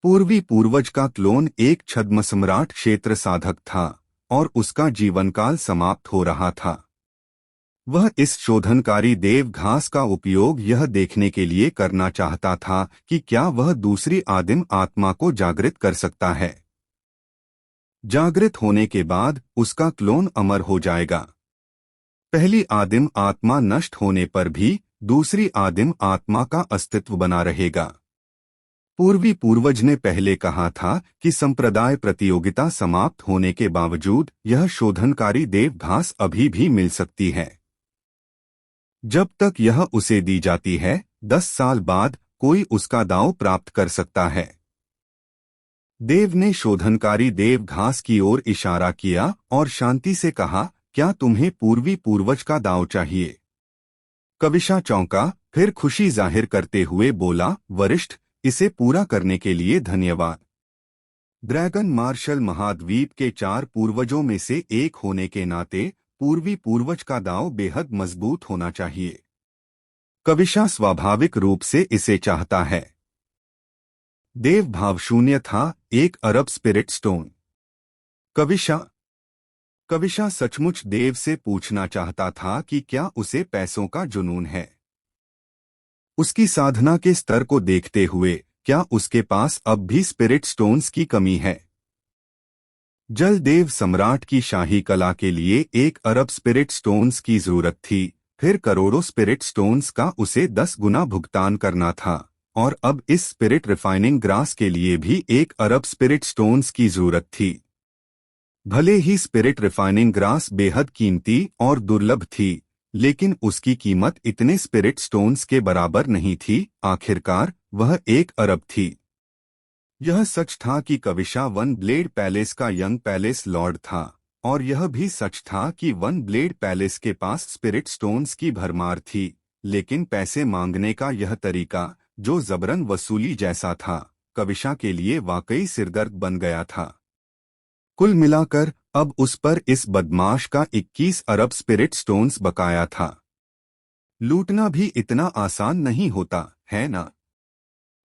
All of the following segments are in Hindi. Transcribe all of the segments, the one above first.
पूर्वी पूर्वज का क्लोन एक छद्म सम्राट क्षेत्र साधक था और उसका जीवनकाल समाप्त हो रहा था। वह इस शोधनकारी देव घास का उपयोग यह देखने के लिए करना चाहता था कि क्या वह दूसरी आदिम आत्मा को जागृत कर सकता है। जागृत होने के बाद उसका क्लोन अमर हो जाएगा। पहली आदिम आत्मा नष्ट होने पर भी दूसरी आदिम आत्मा का अस्तित्व बना रहेगा। पूर्वी पूर्वज ने पहले कहा था कि संप्रदाय प्रतियोगिता समाप्त होने के बावजूद यह शोधनकारी देव घास अभी भी मिल सकती है। जब तक यह उसे दी जाती है, 10 साल बाद कोई उसका दांव प्राप्त कर सकता है। देव ने शोधनकारी देव घास की ओर इशारा किया और शांति से कहा, क्या तुम्हें पूर्वी पूर्वज का दांव चाहिए? कविशा चौंका, फिर खुशी जाहिर करते हुए बोला, वरिष्ठ, इसे पूरा करने के लिए धन्यवाद। ड्रैगन मार्शल महाद्वीप के 4 पूर्वजों में से एक होने के नाते पूर्वी पूर्वज का दांव बेहद मजबूत होना चाहिए। कविशा स्वाभाविक रूप से इसे चाहता है। देव भावशून्य था, 1 अरब स्पिरिट स्टोन। कविशा सचमुच देव से पूछना चाहता था कि क्या उसे पैसों का जुनून है। उसकी साधना के स्तर को देखते हुए क्या उसके पास अब भी स्पिरिट स्टोन्स की कमी है? जलदेव सम्राट की शाही कला के लिए 1 अरब स्पिरिट स्टोन्स की जरूरत थी, फिर करोड़ों स्पिरिट स्टोन्स का उसे 10 गुना भुगतान करना था, और अब इस स्पिरिट रिफाइनिंग ग्रास के लिए भी 1 अरब स्पिरिट स्टोन्स की जरूरत थी। भले ही स्पिरिट रिफाइनिंग ग्रास बेहद कीमती और दुर्लभ थी, लेकिन उसकी कीमत इतने स्पिरिट स्टोन्स के बराबर नहीं थी। आखिरकार वह 1 अरब थी। यह सच था कि कविशा वन ब्लेड पैलेस का यंग पैलेस लॉर्ड था, और यह भी सच था कि वन ब्लेड पैलेस के पास स्पिरिट स्टोन्स की भरमार थी, लेकिन पैसे मांगने का यह तरीका, जो जबरन वसूली जैसा था, कविशा के लिए वाकई सिरदर्द बन गया था। कुल मिलाकर अब उस पर इस बदमाश का 21 अरब स्पिरिट स्टोन्स बकाया था। लूटना भी इतना आसान नहीं होता, है ना?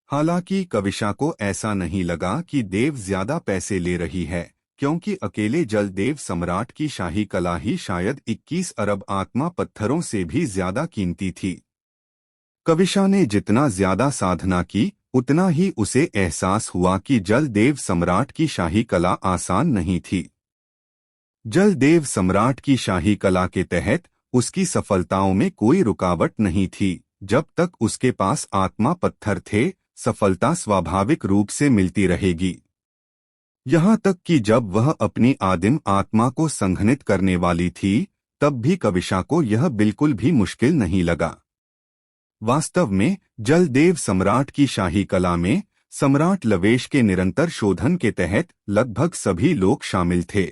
हालांकि कविशा को ऐसा नहीं लगा कि देव ज्यादा पैसे ले रही है, क्योंकि अकेले जलदेव सम्राट की शाही कला ही शायद 21 अरब आत्मा पत्थरों से भी ज्यादा कीमती थी। कविशा ने जितना ज्यादा साधना की, उतना ही उसे एहसास हुआ कि जलदेव सम्राट की शाही कला आसान नहीं थी। जलदेव सम्राट की शाही कला के तहत उसकी सफलताओं में कोई रुकावट नहीं थी। जब तक उसके पास आत्मा पत्थर थे, सफलता स्वाभाविक रूप से मिलती रहेगी। यहाँ तक कि जब वह अपनी आदिम आत्मा को संघनित करने वाली थी, तब भी कविशा को यह बिल्कुल भी मुश्किल नहीं लगा। वास्तव में जलदेव सम्राट की शाही कला में सम्राट लवेश के निरंतर शोधन के तहत लगभग सभी लोग शामिल थे।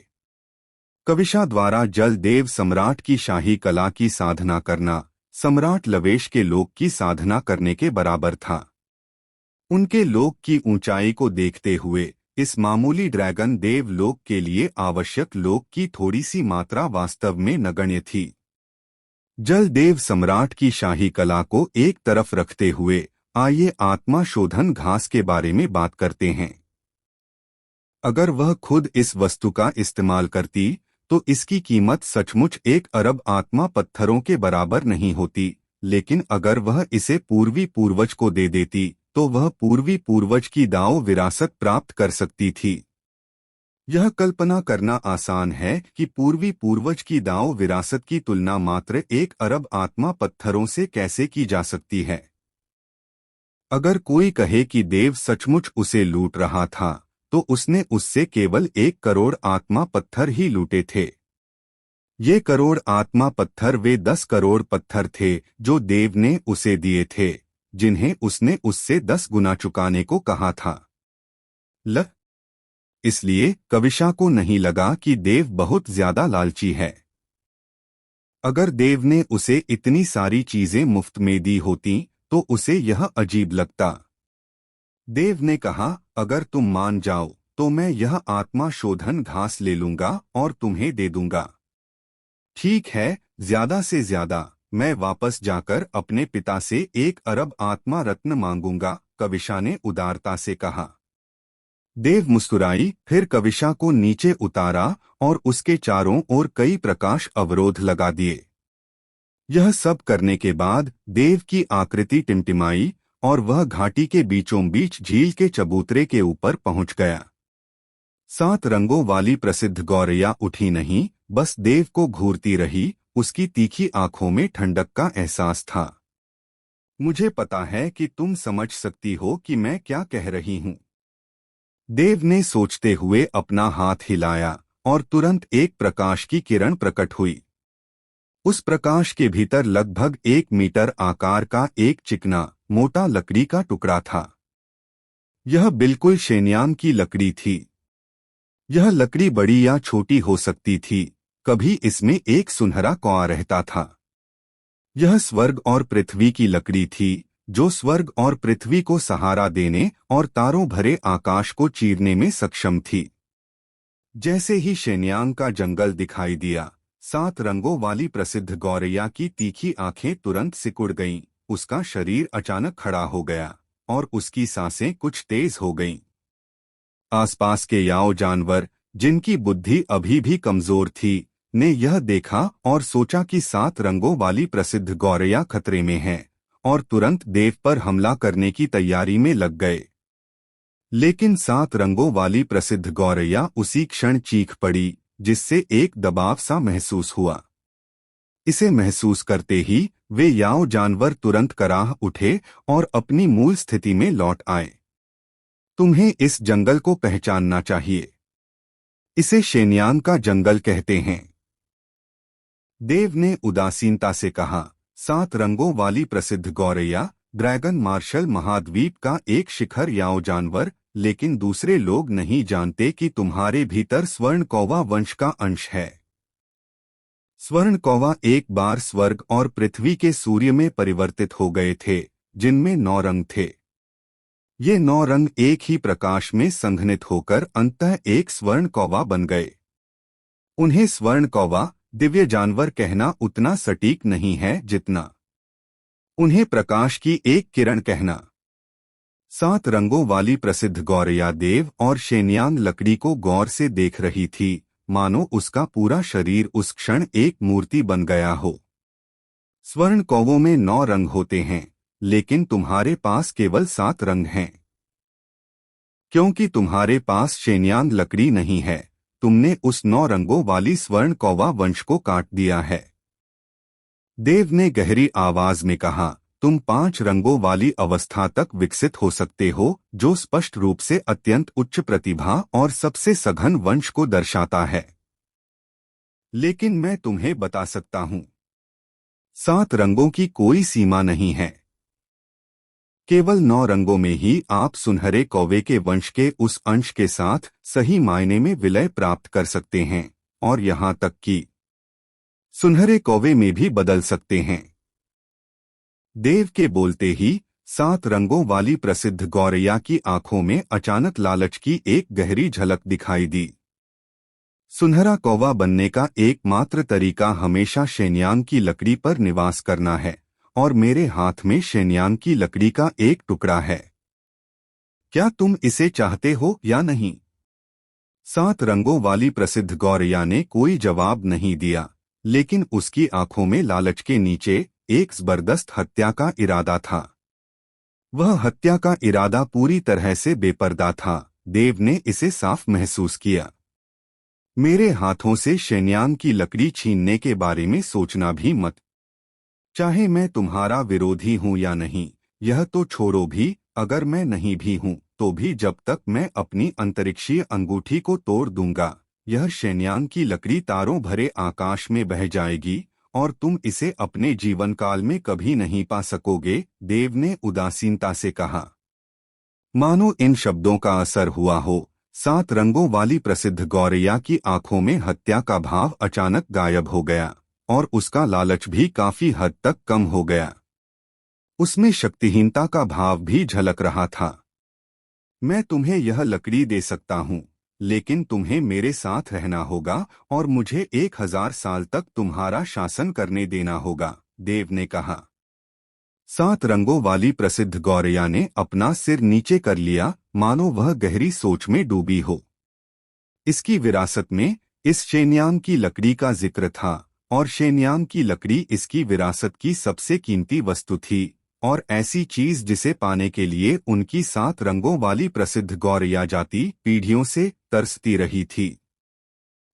कविशा द्वारा जलदेव सम्राट की शाही कला की साधना करना सम्राट लवेश के लोक की साधना करने के बराबर था। उनके लोक की ऊंचाई को देखते हुए इस मामूली ड्रैगन देव लोक के लिए आवश्यक लोक की थोड़ी सी मात्रा वास्तव में नगण्य थी। जलदेव सम्राट की शाही कला को एक तरफ रखते हुए आइए आत्मा शोधन घास के बारे में बात करते हैं। अगर वह खुद इस वस्तु का इस्तेमाल करती तो इसकी कीमत सचमुच 1 अरब आत्मा पत्थरों के बराबर नहीं होती, लेकिन अगर वह इसे पूर्वी पूर्वज को दे देती तो वह पूर्वी पूर्वज की दांव विरासत प्राप्त कर सकती थी। यह कल्पना करना आसान है कि पूर्वी पूर्वज की दांव विरासत की तुलना मात्र 1 अरब आत्मा पत्थरों से कैसे की जा सकती है। अगर कोई कहे कि देव सचमुच उसे लूट रहा था, तो उसने उससे केवल 1 करोड़ आत्मा पत्थर ही लूटे थे। ये करोड़ आत्मा पत्थर वे 10 करोड़ पत्थर थे जो देव ने उसे दिए थे, जिन्हें उसने उससे 10 गुना चुकाने को कहा था। इसलिए कविशा को नहीं लगा कि देव बहुत ज्यादा लालची है। अगर देव ने उसे इतनी सारी चीजें मुफ्त में दी होती तो उसे यह अजीब लगता। देव ने कहा, अगर तुम मान जाओ तो मैं यह आत्मा शोधन घास ले लूंगा और तुम्हें दे दूंगा। ठीक है, ज्यादा से ज्यादा मैं वापस जाकर अपने पिता से 1 अरब आत्मा रत्न मांगूंगा, कविशा ने उदारता से कहा। देव मुस्कुराई, फिर कविशा को नीचे उतारा और उसके चारों ओर कई प्रकाश अवरोध लगा दिए। यह सब करने के बाद देव की आकृति टिमटिमाई और वह घाटी के बीचों बीच झील के चबूतरे के ऊपर पहुंच गया। 7 रंगों वाली प्रसिद्ध गौरैया उठी नहीं, बस देव को घूरती रही। उसकी तीखी आंखों में ठंडक का एहसास था। मुझे पता है कि तुम समझ सकती हो कि मैं क्या कह रही हूं। देव ने सोचते हुए अपना हाथ हिलाया और तुरंत एक प्रकाश की किरण प्रकट हुई। उस प्रकाश के भीतर लगभग 1 मीटर आकार का एक चिकना मोटा लकड़ी का टुकड़ा था। यह बिल्कुल शेन्यान की लकड़ी थी। यह लकड़ी बड़ी या छोटी हो सकती थी, कभी इसमें एक सुनहरा कौआ रहता था। यह स्वर्ग और पृथ्वी की लकड़ी थी, जो स्वर्ग और पृथ्वी को सहारा देने और तारों भरे आकाश को चीरने में सक्षम थी। जैसे ही शेन्यांग का जंगल दिखाई दिया, 7 रंगों वाली प्रसिद्ध गौरैया की तीखी आंखें तुरंत सिकुड़ गईं। उसका शरीर अचानक खड़ा हो गया और उसकी सांसें कुछ तेज हो गईं। आसपास के याओ जानवर, जिनकी बुद्धि अभी भी कमजोर थी, ने यह देखा और सोचा कि 7 रंगों वाली प्रसिद्ध गौरैया खतरे में है और तुरंत देव पर हमला करने की तैयारी में लग गए। लेकिन 7 रंगों वाली प्रसिद्ध गौरैया उसी क्षण चीख पड़ी, जिससे एक दबाव सा महसूस हुआ। इसे महसूस करते ही वे याओ जानवर तुरंत कराह उठे और अपनी मूल स्थिति में लौट आए। तुम्हें इस जंगल को पहचानना चाहिए। इसे शेन्यान का जंगल कहते हैं। देव ने उदासीनता से कहा। 7 रंगों वाली प्रसिद्ध गौरैया, ड्रैगन मार्शल महाद्वीप का एक शिखर याओ जानवर, लेकिन दूसरे लोग नहीं जानते कि तुम्हारे भीतर स्वर्ण कौवा वंश का अंश है। स्वर्ण कौवा एक बार स्वर्ग और पृथ्वी के सूर्य में परिवर्तित हो गए थे, जिनमें 9 रंग थे। ये 9 रंग एक ही प्रकाश में संघनित होकर अंततः एक स्वर्ण कौवा बन गए। उन्हें स्वर्ण कौवा, दिव्य जानवर कहना उतना सटीक नहीं है जितना उन्हें प्रकाश की एक किरण कहना। 7 रंगों वाली प्रसिद्ध गौरैया देव और शेन्यांग लकड़ी को गौर से देख रही थी, मानो उसका पूरा शरीर उस क्षण एक मूर्ति बन गया हो। स्वर्ण कौवों में 9 रंग होते हैं, लेकिन तुम्हारे पास केवल 7 रंग हैं। क्योंकि तुम्हारे पास शेन्यांग लकड़ी नहीं है, तुमने उस 9 रंगों वाली स्वर्ण कौवा वंश को काट दिया है। देव ने गहरी आवाज में कहा, तुम 5 रंगों वाली अवस्था तक विकसित हो सकते हो, जो स्पष्ट रूप से अत्यंत उच्च प्रतिभा और सबसे सघन वंश को दर्शाता है। लेकिन मैं तुम्हें बता सकता हूं, 7 रंगों की कोई सीमा नहीं है। केवल 9 रंगों में ही आप सुनहरे कौवे के वंश के उस अंश के साथ सही मायने में विलय प्राप्त कर सकते हैं, और यहां तक कि सुनहरे कौवे में भी बदल सकते हैं। देव के बोलते ही 7 रंगों वाली प्रसिद्ध गौरैया की आंखों में अचानक लालच की एक गहरी झलक दिखाई दी। सुनहरा कौवा बनने का एकमात्र तरीका हमेशा शेन्यांग की लकड़ी पर निवास करना है, और मेरे हाथ में शेन्यांग की लकड़ी का एक टुकड़ा है। क्या तुम इसे चाहते हो या नहीं? 7 रंगों वाली प्रसिद्ध गौरैया ने कोई जवाब नहीं दिया, लेकिन उसकी आंखों में लालच के नीचे एक जबरदस्त हत्या का इरादा था। वह हत्या का इरादा पूरी तरह से बेपर्दा था। देव ने इसे साफ महसूस किया। मेरे हाथों से शेन्यांग की लकड़ी छीनने के बारे में सोचना भी मत। चाहे मैं तुम्हारा विरोधी हूं या नहीं, यह तो छोड़ो भी, अगर मैं नहीं भी हूं, तो भी जब तक मैं अपनी अंतरिक्षीय अंगूठी को तोड़ दूंगा, यह शेन्यांग की लकड़ी तारों भरे आकाश में बह जाएगी और तुम इसे अपने जीवन काल में कभी नहीं पा सकोगे। देव ने उदासीनता से कहा। मानो इन शब्दों का असर हुआ हो। 7 रंगों वाली प्रसिद्ध गौरैया की आंखों में हत्या का भाव अचानक गायब हो गया और उसका लालच भी काफी हद तक कम हो गया। उसमें शक्तिहीनता का भाव भी झलक रहा था। मैं तुम्हें यह लकड़ी दे सकता हूं, लेकिन तुम्हें मेरे साथ रहना होगा और मुझे 1000 साल तक तुम्हारा शासन करने देना होगा, देव ने कहा। 7 रंगों वाली प्रसिद्ध गौरैया ने अपना सिर नीचे कर लिया, मानो वह गहरी सोच में डूबी हो। इसकी विरासत में इस शेन्यांग की लकड़ी का जिक्र था, और शेन्यांग की लकड़ी इसकी विरासत की सबसे कीमती वस्तु थी, और ऐसी चीज जिसे पाने के लिए उनकी 7 रंगों वाली प्रसिद्ध गौरैया जाति पीढ़ियों से तरसती रही थी।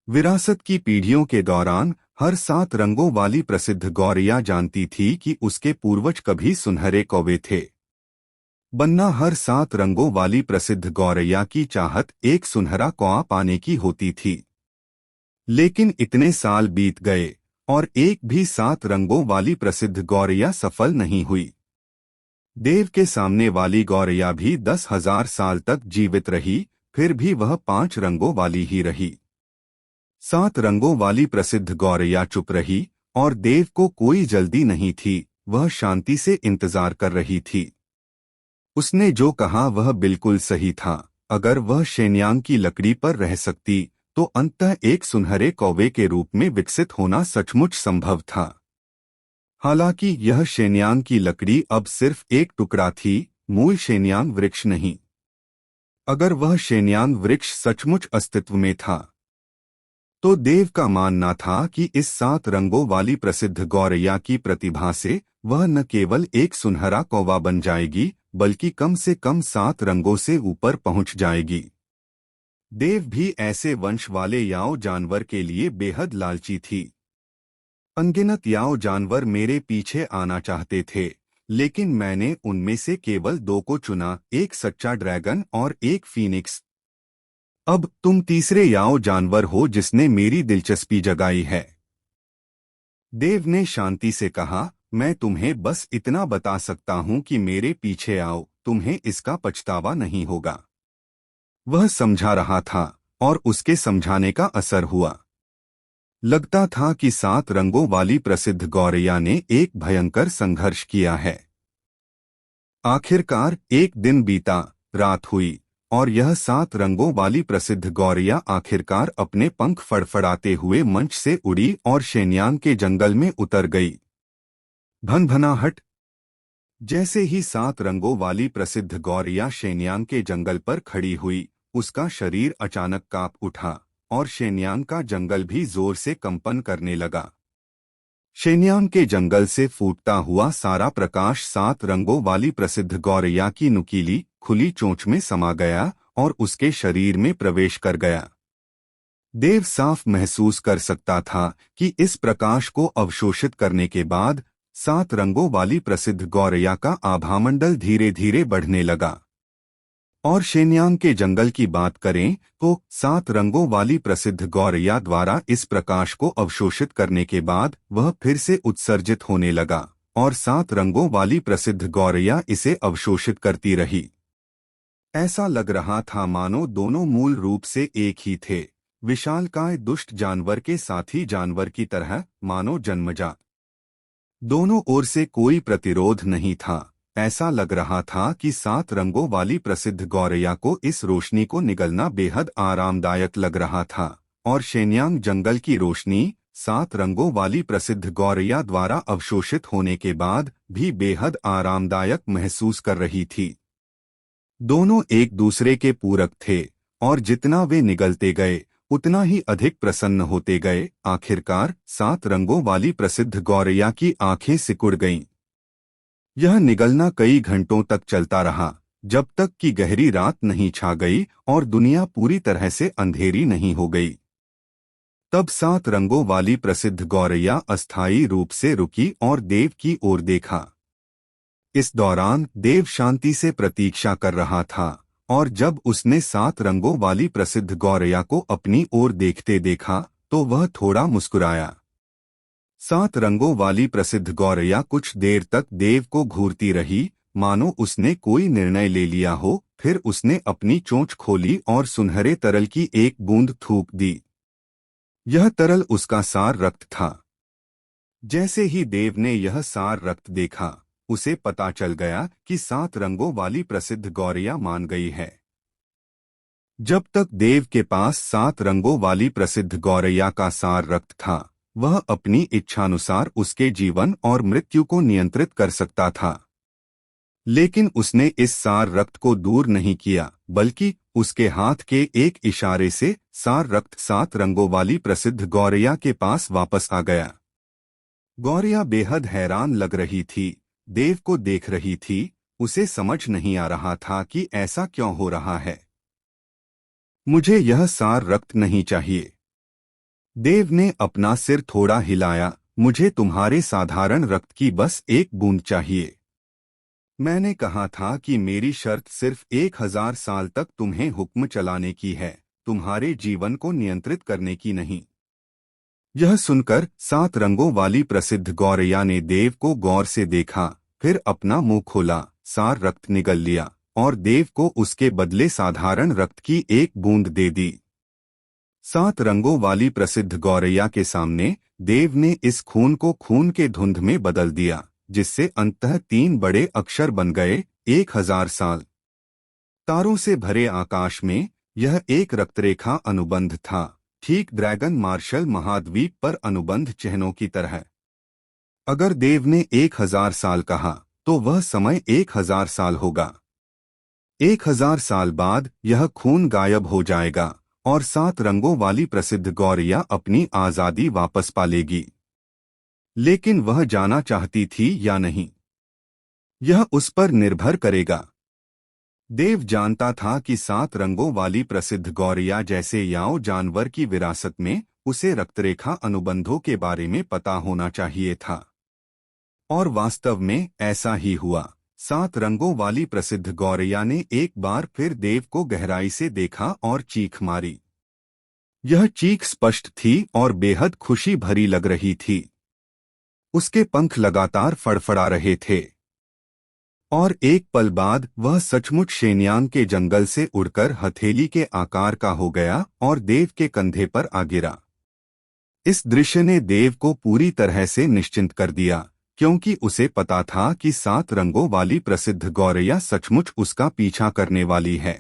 विरासत की पीढ़ियों के दौरान हर 7 रंगों वाली प्रसिद्ध गौरैया जानती थी कि उसके पूर्वज कभी सुनहरे कौवे थे। बनना हर 7 रंगों वाली प्रसिद्ध गौरैया की चाहत एक सुनहरा कौवा पाने की होती थी। लेकिन इतने साल बीत गए और एक भी 7 रंगों वाली प्रसिद्ध गौरैया सफल नहीं हुई। देव के सामने वाली गौरैया भी 10,000 साल तक जीवित रही, फिर भी वह 5 रंगों वाली ही रही। 7 रंगों वाली प्रसिद्ध गौरैया चुप रही, और देव को कोई जल्दी नहीं थी, वह शांति से इंतजार कर रही थी। उसने जो कहा वह बिल्कुल सही था। अगर वह शेन्यांग की लकड़ी पर रह सकती तो अंततः एक सुनहरे कौवे के रूप में विकसित होना सचमुच संभव था। हालांकि यह शेन्यांग की लकड़ी अब सिर्फ एक टुकड़ा थी, मूल शेन्यांग वृक्ष नहीं। अगर वह शेन्यांग वृक्ष सचमुच अस्तित्व में था तो देव का मानना था कि इस 7 रंगों वाली प्रसिद्ध गौरैया की प्रतिभा से वह न केवल एक सुनहरा कौवा बन जाएगी, बल्कि कम से कम 7 रंगों से ऊपर पहुंच जाएगी। देव भी ऐसे वंश वाले याओ जानवर के लिए बेहद लालची थी। अनगिनत याओ जानवर मेरे पीछे आना चाहते थे, लेकिन मैंने उनमें से केवल 2 को चुना, एक सच्चा ड्रैगन और एक फीनिक्स। अब तुम तीसरे याओ जानवर हो जिसने मेरी दिलचस्पी जगाई है। देव ने शांति से कहा, मैं तुम्हें बस इतना बता सकता हूं कि मेरे पीछे आओ, तुम्हें इसका पछतावा नहीं होगा। वह समझा रहा था और उसके समझाने का असर हुआ। लगता था कि 7 रंगों वाली प्रसिद्ध गौरैया ने एक भयंकर संघर्ष किया है। आखिरकार एक दिन बीता, रात हुई, और यह 7 रंगों वाली प्रसिद्ध गौरैया आखिरकार अपने पंख फड़फड़ाते हुए मंच से उड़ी और शेन्यांग के जंगल में उतर गई। भनभनाहट। जैसे ही 7 रंगों वाली प्रसिद्ध गौरैया शेन्यांग के जंगल पर खड़ी हुई, उसका शरीर अचानक कांप उठा और शेन्यांग का जंगल भी जोर से कंपन करने लगा। शेन्यांग के जंगल से फूटता हुआ सारा प्रकाश 7 रंगों वाली प्रसिद्ध गौरैया की नुकीली खुली चोंच में समा गया और उसके शरीर में प्रवेश कर गया। देव साफ महसूस कर सकता था कि इस प्रकाश को अवशोषित करने के बाद 7 रंगों वाली प्रसिद्ध गौरैया का आभामंडल धीरे धीरे बढ़ने लगा। और शेन्यांग के जंगल की बात करें तो 7 रंगों वाली प्रसिद्ध गौरैया द्वारा इस प्रकाश को अवशोषित करने के बाद वह फिर से उत्सर्जित होने लगा, और 7 रंगों वाली प्रसिद्ध गौरैया इसे अवशोषित करती रही। ऐसा लग रहा था मानो दोनों मूल रूप से एक ही थे, विशालकाय दुष्ट जानवर के साथी जानवर की तरह, मानो जन्मजात। दोनों ओर से कोई प्रतिरोध नहीं था। ऐसा लग रहा था कि 7 रंगों वाली प्रसिद्ध गौरैया को इस रोशनी को निगलना बेहद आरामदायक लग रहा था, और शेन्यांग जंगल की रोशनी 7 रंगों वाली प्रसिद्ध गौरैया द्वारा अवशोषित होने के बाद भी बेहद आरामदायक महसूस कर रही थी। दोनों एक दूसरे के पूरक थे, और जितना वे निगलते गए उतना ही अधिक प्रसन्न होते गए। आखिरकार 7 रंगों वाली प्रसिद्ध गौरैया की आंखें सिकुड़ गईं। यह निगलना कई घंटों तक चलता रहा, जब तक कि गहरी रात नहीं छा गई और दुनिया पूरी तरह से अंधेरी नहीं हो गई। तब 7 रंगों वाली प्रसिद्ध गौरैया अस्थायी रूप से रुकी और देव की ओर देखा। इस दौरान देव शांति से प्रतीक्षा कर रहा था, और जब उसने 7 रंगों वाली प्रसिद्ध गौरैया को अपनी ओर देखते देखा तो वह थोड़ा मुस्कुराया। 7 रंगों वाली प्रसिद्ध गौरैया कुछ देर तक देव को घूरती रही, मानो उसने कोई निर्णय ले लिया हो। फिर उसने अपनी चोंच खोली और सुनहरे तरल की एक बूंद थूक दी। यह तरल उसका सार रक्त था। जैसे ही देव ने यह सार रक्त देखा, उसे पता चल गया कि 7 रंगों वाली प्रसिद्ध गौरैया मान गई है। जब तक देव के पास 7 रंगों वाली प्रसिद्ध गौरैया का सार रक्त था, वह अपनी इच्छानुसार उसके जीवन और मृत्यु को नियंत्रित कर सकता था। लेकिन उसने इस सार रक्त को दूर नहीं किया, बल्कि उसके हाथ के एक इशारे से सार रक्त 7 रंगों वाली प्रसिद्ध गौरैया के पास वापस आ गया। गौरैया बेहद हैरान लग रही थी, देव को देख रही थी। उसे समझ नहीं आ रहा था कि ऐसा क्यों हो रहा है। मुझे यह सार रक्त नहीं चाहिए। देव ने अपना सिर थोड़ा हिलाया। मुझे तुम्हारे साधारण रक्त की बस एक बूंद चाहिए। मैंने कहा था कि मेरी शर्त सिर्फ 1000 साल तक तुम्हें हुक्म चलाने की है, तुम्हारे जीवन को नियंत्रित करने की नहीं। यह सुनकर 7 रंगों वाली प्रसिद्ध गौरैया ने देव को गौर से देखा, फिर अपना मुंह खोला, सार रक्त निगल लिया और देव को उसके बदले साधारण रक्त की एक बूंद दे दी। 7 रंगों वाली प्रसिद्ध गौरैया के सामने देव ने इस खून को खून के धुंध में बदल दिया, जिससे अंततः 3 बड़े अक्षर बन गए, 1000 साल। तारों से भरे आकाश में यह एक रक्तरेखा अनुबंध था, ठीक ड्रैगन मार्शल महाद्वीप पर अनुबंध चिन्हों की तरह। अगर देव ने 1000 साल कहा, तो वह समय 1000 साल होगा। 1000 साल बाद यह खून गायब हो जाएगा और 7 रंगों वाली प्रसिद्ध गौरैया अपनी आजादी वापस पालेगी। लेकिन वह जाना चाहती थी या नहीं, यह उस पर निर्भर करेगा। देव जानता था कि 7 रंगों वाली प्रसिद्ध गौरैया जैसे याओ जानवर की विरासत में उसे रक्तरेखा अनुबंधों के बारे में पता होना चाहिए था। और वास्तव में ऐसा ही हुआ। 7 रंगों वाली प्रसिद्ध गौरैया ने एक बार फिर देव को गहराई से देखा और चीख मारी। यह चीख स्पष्ट थी और बेहद खुशी भरी लग रही थी। उसके पंख लगातार फड़फड़ा रहे थे और एक पल बाद वह सचमुच शेन्यांग के जंगल से उड़कर हथेली के आकार का हो गया और देव के कंधे पर आ गिरा। इस दृश्य ने देव को पूरी तरह से निश्चिंत कर दिया, क्योंकि उसे पता था कि 7 रंगों वाली प्रसिद्ध गौरैया सचमुच उसका पीछा करने वाली है।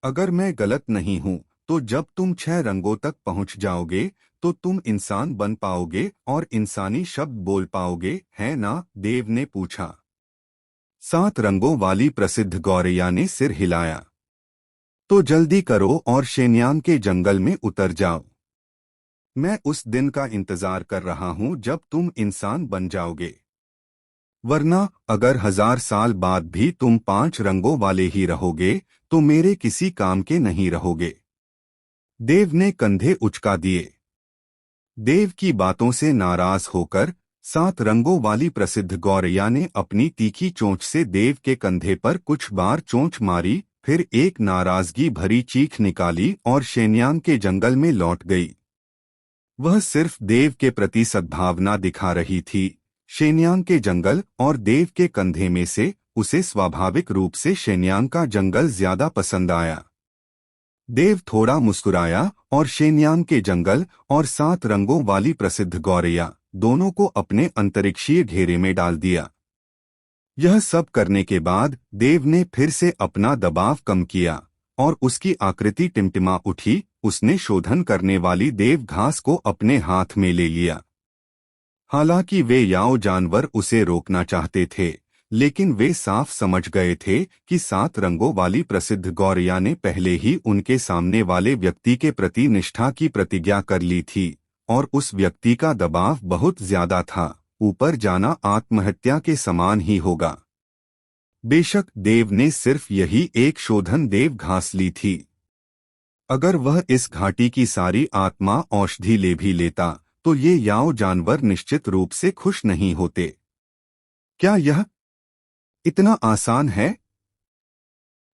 अगर मैं गलत नहीं हूं, तो जब तुम 6 रंगों तक पहुंच जाओगे तो तुम इंसान बन पाओगे और इंसानी शब्द बोल पाओगे, है ना? देव ने पूछा। 7 रंगों वाली प्रसिद्ध गौरैया ने सिर हिलाया। तो जल्दी करो और शेन्यांग के जंगल में उतर जाओ। मैं उस दिन का इंतजार कर रहा हूं जब तुम इंसान बन जाओगे। वरना अगर 1000 साल बाद भी तुम 5 रंगों वाले ही रहोगे तो मेरे किसी काम के नहीं रहोगे। देव ने कंधे उचका दिए। देव की बातों से नाराज होकर 7 रंगों वाली प्रसिद्ध गौरैया ने अपनी तीखी चोंच से देव के कंधे पर कुछ बार चोंच मारी, फिर एक नाराजगी भरी चीख निकाली और शेन्यांग के जंगल में लौट गई। वह सिर्फ देव के प्रति सद्भावना दिखा रही थी। शेन्यांग के जंगल और देव के कंधे में से उसे स्वाभाविक रूप से शेन्यांग का जंगल ज्यादा पसंद आया। देव थोड़ा मुस्कुराया और शेन्यांग के जंगल और 7 रंगों वाली प्रसिद्ध गौरैया दोनों को अपने अंतरिक्षीय घेरे में डाल दिया। यह सब करने के बाद देव ने फिर से अपना दबाव कम किया और उसकी आकृति टिमटिमा उठी। उसने शोधन करने वाली देव घास को अपने हाथ में ले लिया। हालांकि वे याओ जानवर उसे रोकना चाहते थे, लेकिन वे साफ समझ गए थे कि 7 रंगों वाली प्रसिद्ध गौरैया ने पहले ही उनके सामने वाले व्यक्ति के प्रति निष्ठा की प्रतिज्ञा कर ली थी और उस व्यक्ति का दबाव बहुत ज्यादा था। ऊपर जाना आत्महत्या के समान ही होगा। बेशक देव ने सिर्फ यही एक शोधन देव घास ली थी। अगर वह इस घाटी की सारी आत्मा औषधि ले भी लेता तो ये याओ जानवर निश्चित रूप से खुश नहीं होते। क्या यह इतना आसान है?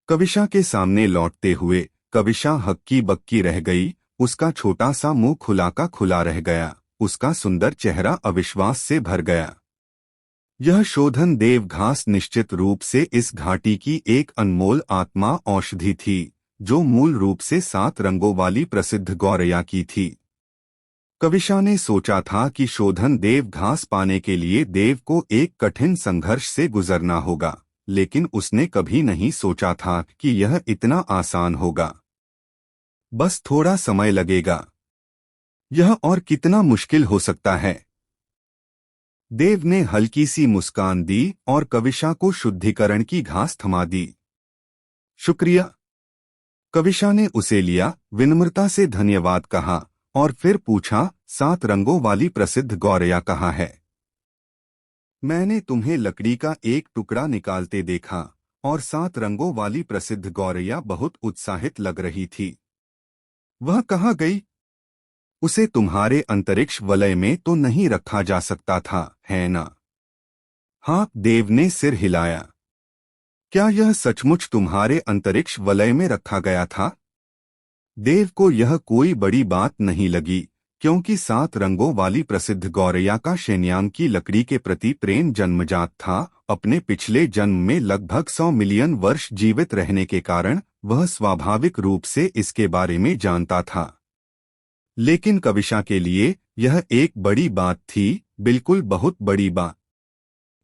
कविशा के सामने लौटते हुए कविशा हक्की बक्की रह गई। उसका छोटा सा मुंह खुला का खुला रह गया। उसका सुंदर चेहरा अविश्वास से भर गया। यह शोधन देव घास निश्चित रूप से इस घाटी की एक अनमोल आत्मा औषधि थी, जो मूल रूप से 7 रंगों वाली प्रसिद्ध गौरैया की थी। कविशा ने सोचा था कि शोधन देव घास पाने के लिए देव को एक कठिन संघर्ष से गुजरना होगा, लेकिन उसने कभी नहीं सोचा था कि यह इतना आसान होगा। बस थोड़ा समय लगेगा। यह और कितना मुश्किल हो सकता है? देव ने हल्की सी मुस्कान दी और कविशा को शुद्धिकरण की घास थमा दी। शुक्रिया। कविशा ने उसे लिया, विनम्रता से धन्यवाद कहा और फिर पूछा, 7 रंगों वाली प्रसिद्ध गौरैया कहाँ है? मैंने तुम्हें लकड़ी का एक टुकड़ा निकालते देखा और 7 रंगों वाली प्रसिद्ध गौरैया बहुत उत्साहित लग रही थी। वह कहाँ गई? उसे तुम्हारे अंतरिक्ष वलय में तो नहीं रखा जा सकता था, है ना? हाँ, देव ने सिर हिलाया। क्या यह सचमुच तुम्हारे अंतरिक्ष वलय में रखा गया था? देव को यह कोई बड़ी बात नहीं लगी, क्योंकि 7 रंगों वाली प्रसिद्ध गौरैया का शेन्यांग की लकड़ी के प्रति प्रेम जन्मजात था। अपने पिछले जन्म में लगभग 100 मिलियन वर्ष जीवित रहने के कारण वह स्वाभाविक रूप से इसके बारे में जानता था। लेकिन कविशा के लिए यह एक बड़ी बात थी, बिल्कुल बहुत बड़ी बात।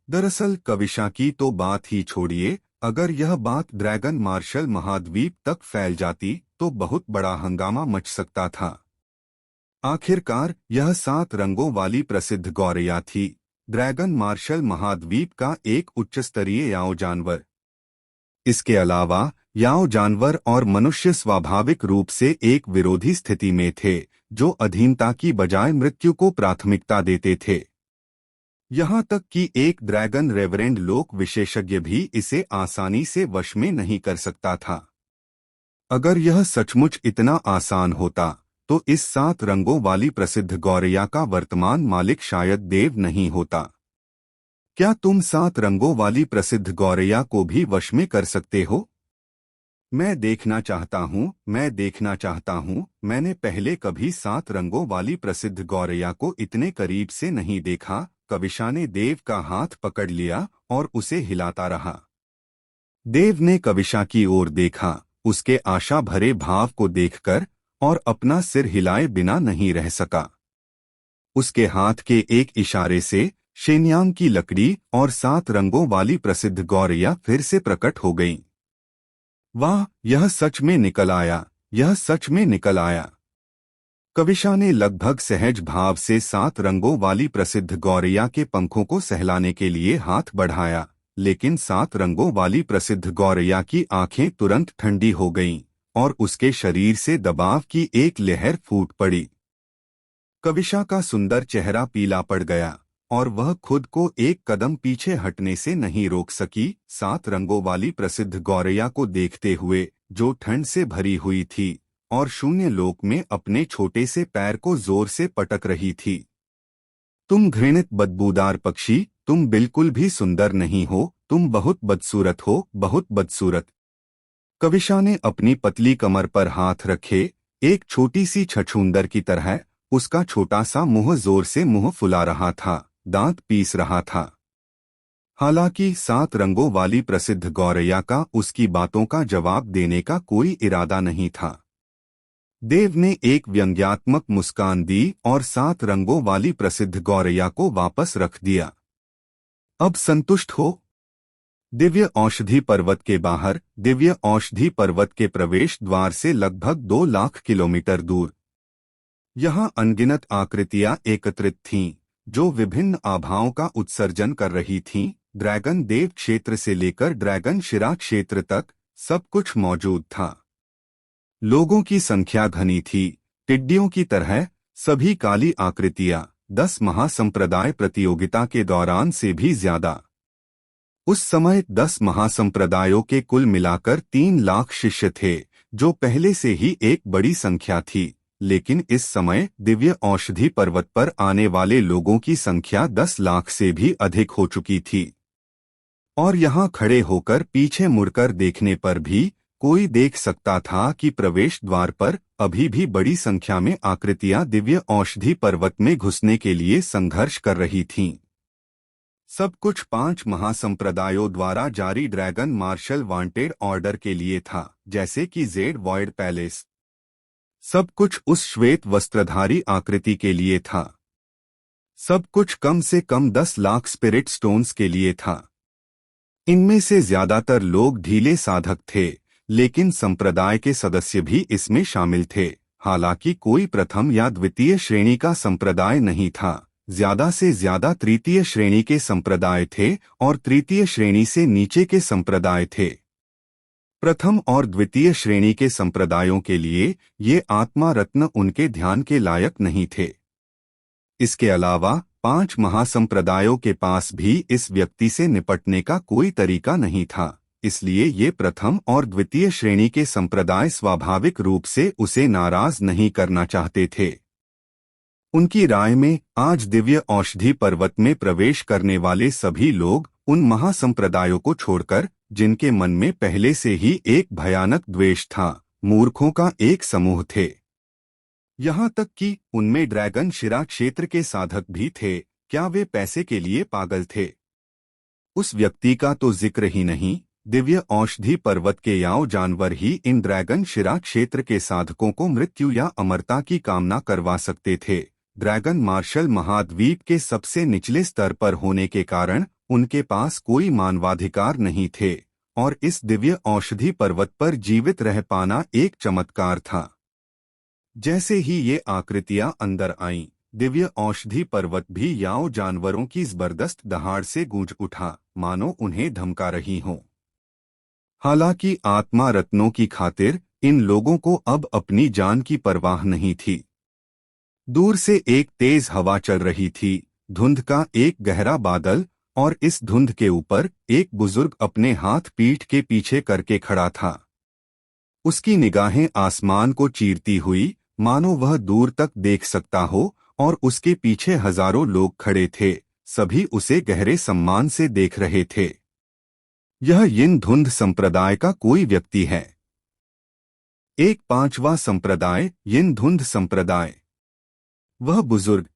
दरअसल कविशा की तो बात ही छोड़िए, अगर यह बात ड्रैगन मार्शल महाद्वीप तक फैल जाती तो बहुत बड़ा हंगामा मच सकता था। आखिरकार यह 7 रंगों वाली प्रसिद्ध गौरैया थी, ड्रैगन मार्शल महाद्वीप का एक उच्चस्तरीय याओ जानवर। इसके अलावा याओ जानवर और मनुष्य स्वाभाविक रूप से एक विरोधी स्थिति में थे, जो अधीनता की बजाय मृत्यु को प्राथमिकता देते थे। यहाँ तक कि एक ड्रैगन रेवरेंड लोक विशेषज्ञ भी इसे आसानी से वश में नहीं कर सकता था। अगर यह सचमुच इतना आसान होता तो इस 7 रंगों वाली प्रसिद्ध गौरैया का वर्तमान मालिक शायद देव नहीं होता। क्या तुम 7 रंगों वाली प्रसिद्ध गौरैया को भी वश में कर सकते हो? मैं देखना चाहता हूँ, मैं देखना चाहता हूँ। मैंने पहले कभी 7 रंगों वाली प्रसिद्ध गौरैया को इतने करीब से नहीं देखा। कविशा ने देव का हाथ पकड़ लिया और उसे हिलाता रहा। देव ने कविशा की ओर देखा, उसके आशा भरे भाव को देखकर, और अपना सिर हिलाए बिना नहीं रह सका। उसके हाथ के एक इशारे से शेन्यांग की लकड़ी और 7 रंगों वाली प्रसिद्ध गौरैया फिर से प्रकट हो गईं। वाह, यह सच में निकल आया, यह सच में निकल आया। कविशा ने लगभग सहज भाव से 7 रंगों वाली प्रसिद्ध गौरैया के पंखों को सहलाने के लिए हाथ बढ़ाया, लेकिन 7 रंगों वाली प्रसिद्ध गौरैया की आंखें तुरंत ठंडी हो गईं और उसके शरीर से दबाव की एक लहर फूट पड़ी। कविशा का सुंदर चेहरा पीला पड़ गया और वह खुद को एक कदम पीछे हटने से नहीं रोक सकी, 7 रंगों वाली प्रसिद्ध गौरैया को देखते हुए, जो ठंड से भरी हुई थी और शून्य लोक में अपने छोटे से पैर को जोर से पटक रही थी। तुम घृणित बदबूदार पक्षी, तुम बिल्कुल भी सुंदर नहीं हो, तुम बहुत बदसूरत हो, बहुत बदसूरत। कविशा ने अपनी पतली कमर पर हाथ रखे, एक छोटी सी छछूंदर की तरह। उसका छोटा सा मुंह जोर से मुंह फुला रहा था, दांत पीस रहा था। हालांकि 7 रंगों वाली प्रसिद्ध गौरैया का उसकी बातों का जवाब देने का कोई इरादा नहीं था। देव ने एक व्यंग्यात्मक मुस्कान दी और 7 रंगों वाली प्रसिद्ध गौरैया को वापस रख दिया। अब संतुष्ट हो? दिव्य औषधि पर्वत के बाहर, दिव्य औषधि पर्वत के प्रवेश द्वार से लगभग 2 लाख किलोमीटर दूर, यहाँ अनगिनत आकृतियां एकत्रित थीं, जो विभिन्न आभाओं का उत्सर्जन कर रही थीं। ड्रैगन देव क्षेत्र से लेकर ड्रैगन शिरा क्षेत्र तक सब कुछ मौजूद था। लोगों की संख्या घनी थी, टिड्डियों की तरह। सभी काली आकृतियां 10 महासंप्रदाय प्रतियोगिता के दौरान से भी ज्यादा। उस समय 10 महासंप्रदायों के कुल मिलाकर 3 लाख शिष्य थे, जो पहले से ही एक बड़ी संख्या थी। लेकिन इस समय दिव्य औषधि पर्वत पर आने वाले लोगों की संख्या 10 लाख से भी अधिक हो चुकी थी। और यहाँ खड़े होकर पीछे मुड़कर देखने पर भी कोई देख सकता था कि प्रवेश द्वार पर अभी भी बड़ी संख्या में आकृतियां दिव्य औषधि पर्वत में घुसने के लिए संघर्ष कर रही थीं। सब कुछ 5 महासंप्रदायों द्वारा जारी ड्रैगन मार्शल वांटेड ऑर्डर के लिए था, जैसे कि जेड वॉइड पैलेस। सब कुछ उस श्वेत वस्त्रधारी आकृति के लिए था। सब कुछ कम से कम 10 लाख स्पिरिट स्टोन्स के लिए था। इनमें से ज्यादातर लोग ढीले साधक थे, लेकिन संप्रदाय के सदस्य भी इसमें शामिल थे। हालांकि कोई प्रथम या द्वितीय श्रेणी का संप्रदाय नहीं था, ज्यादा से ज्यादा तृतीय श्रेणी के संप्रदाय थे और तृतीय श्रेणी से नीचे के संप्रदाय थे। प्रथम और द्वितीय श्रेणी के संप्रदायों के लिए ये आत्मा रत्न उनके ध्यान के लायक नहीं थे। इसके अलावा 5 महासंप्रदायों के पास भी इस व्यक्ति से निपटने का कोई तरीका नहीं था, इसलिए ये प्रथम और द्वितीय श्रेणी के संप्रदाय स्वाभाविक रूप से उसे नाराज नहीं करना चाहते थे। उनकी राय में आज दिव्य औषधि पर्वत में प्रवेश करने वाले सभी लोग उन महासंप्रदायों को छोड़कर, जिनके मन में पहले से ही एक भयानक द्वेष था, मूर्खों का एक समूह थे। यहाँ तक कि उनमें ड्रैगन शिरा क्षेत्र के साधक भी थे। क्या वे पैसे के लिए पागल थे? उस व्यक्ति का तो जिक्र ही नहीं। दिव्य औषधि पर्वत के याओ जानवर ही इन ड्रैगन शिरा क्षेत्र के साधकों को मृत्यु या अमरता की कामना करवा सकते थे। ड्रैगन मार्शल महाद्वीप के सबसे निचले स्तर पर होने के कारण उनके पास कोई मानवाधिकार नहीं थे और इस दिव्य औषधि पर्वत पर जीवित रह पाना एक चमत्कार था। जैसे ही ये आकृतियां अंदर आईं, दिव्य औषधि पर्वत भी याओ जानवरों की जबरदस्त दहाड़ से गूंज उठा, मानो उन्हें धमका रही हों। हालांकि आत्मा रत्नों की खातिर इन लोगों को अब अपनी जान की परवाह नहीं थी। दूर से एक तेज हवा चल रही थी, धुंध का एक गहरा बादल, और इस धुंध के ऊपर एक बुजुर्ग अपने हाथ पीठ के पीछे करके खड़ा था। उसकी निगाहें आसमान को चीरती हुई, मानो वह दूर तक देख सकता हो, और उसके पीछे हजारों लोग खड़े थे, सभी उसे गहरे सम्मान से देख रहे थे। यह यिन धुंध संप्रदाय का कोई व्यक्ति है। एक 5वां संप्रदाय, यिन धुंध संप्रदाय। वह बुजुर्ग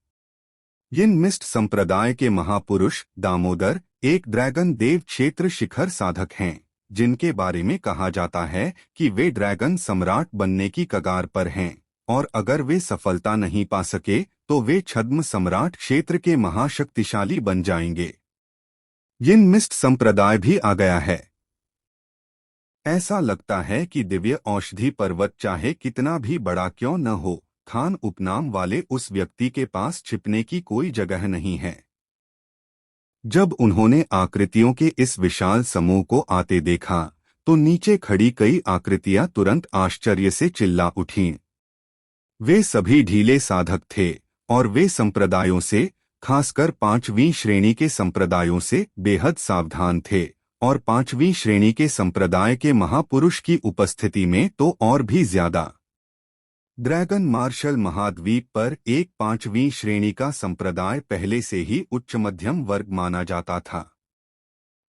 यिन मिस्ट संप्रदाय के महापुरुष दामोदर एक ड्रैगन देव क्षेत्र शिखर साधक हैं, जिनके बारे में कहा जाता है कि वे ड्रैगन सम्राट बनने की कगार पर हैं, और अगर वे सफलता नहीं पा सके तो वे छद्म सम्राट क्षेत्र के महाशक्तिशाली बन जाएंगे। यिन मिस्ट संप्रदाय भी आ गया है। ऐसा लगता है कि दिव्य औषधि पर्वत चाहे कितना भी बड़ा क्यों न हो, खान उपनाम वाले उस व्यक्ति के पास छिपने की कोई जगह नहीं है। जब उन्होंने आकृतियों के इस विशाल समूह को आते देखा तो नीचे खड़ी कई आकृतियां तुरंत आश्चर्य से चिल्ला उठीं। वे सभी ढीले साधक थे और वे संप्रदायों से, खासकर 5वीं श्रेणी के संप्रदायों से बेहद सावधान थे, और 5वीं श्रेणी के संप्रदाय के महापुरुष की उपस्थिति में तो और भी ज्यादा। ड्रैगन मार्शल महाद्वीप पर एक 5वीं श्रेणी का संप्रदाय पहले से ही उच्च मध्यम वर्ग माना जाता था।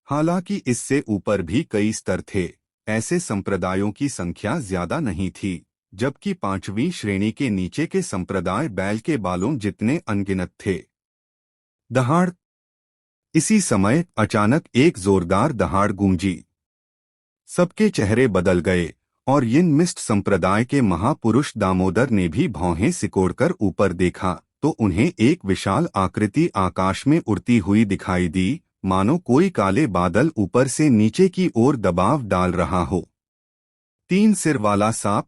हालांकि इससे ऊपर भी कई स्तर थे, ऐसे संप्रदायों की संख्या ज्यादा नहीं थी, जबकि 5वीं श्रेणी के नीचे के संप्रदाय बैल के बालों जितने अनगिनत थे। दहाड़। इसी समय अचानक एक जोरदार दहाड़ गूंजी। सबके चेहरे बदल गए और यिन मिस्ट संप्रदाय के महापुरुष दामोदर ने भी भौहें सिकोड़कर ऊपर देखा तो उन्हें एक विशाल आकृति आकाश में उड़ती हुई दिखाई दी, मानो कोई काले बादल ऊपर से नीचे की ओर दबाव डाल रहा हो। 3 सिर वाला सांप।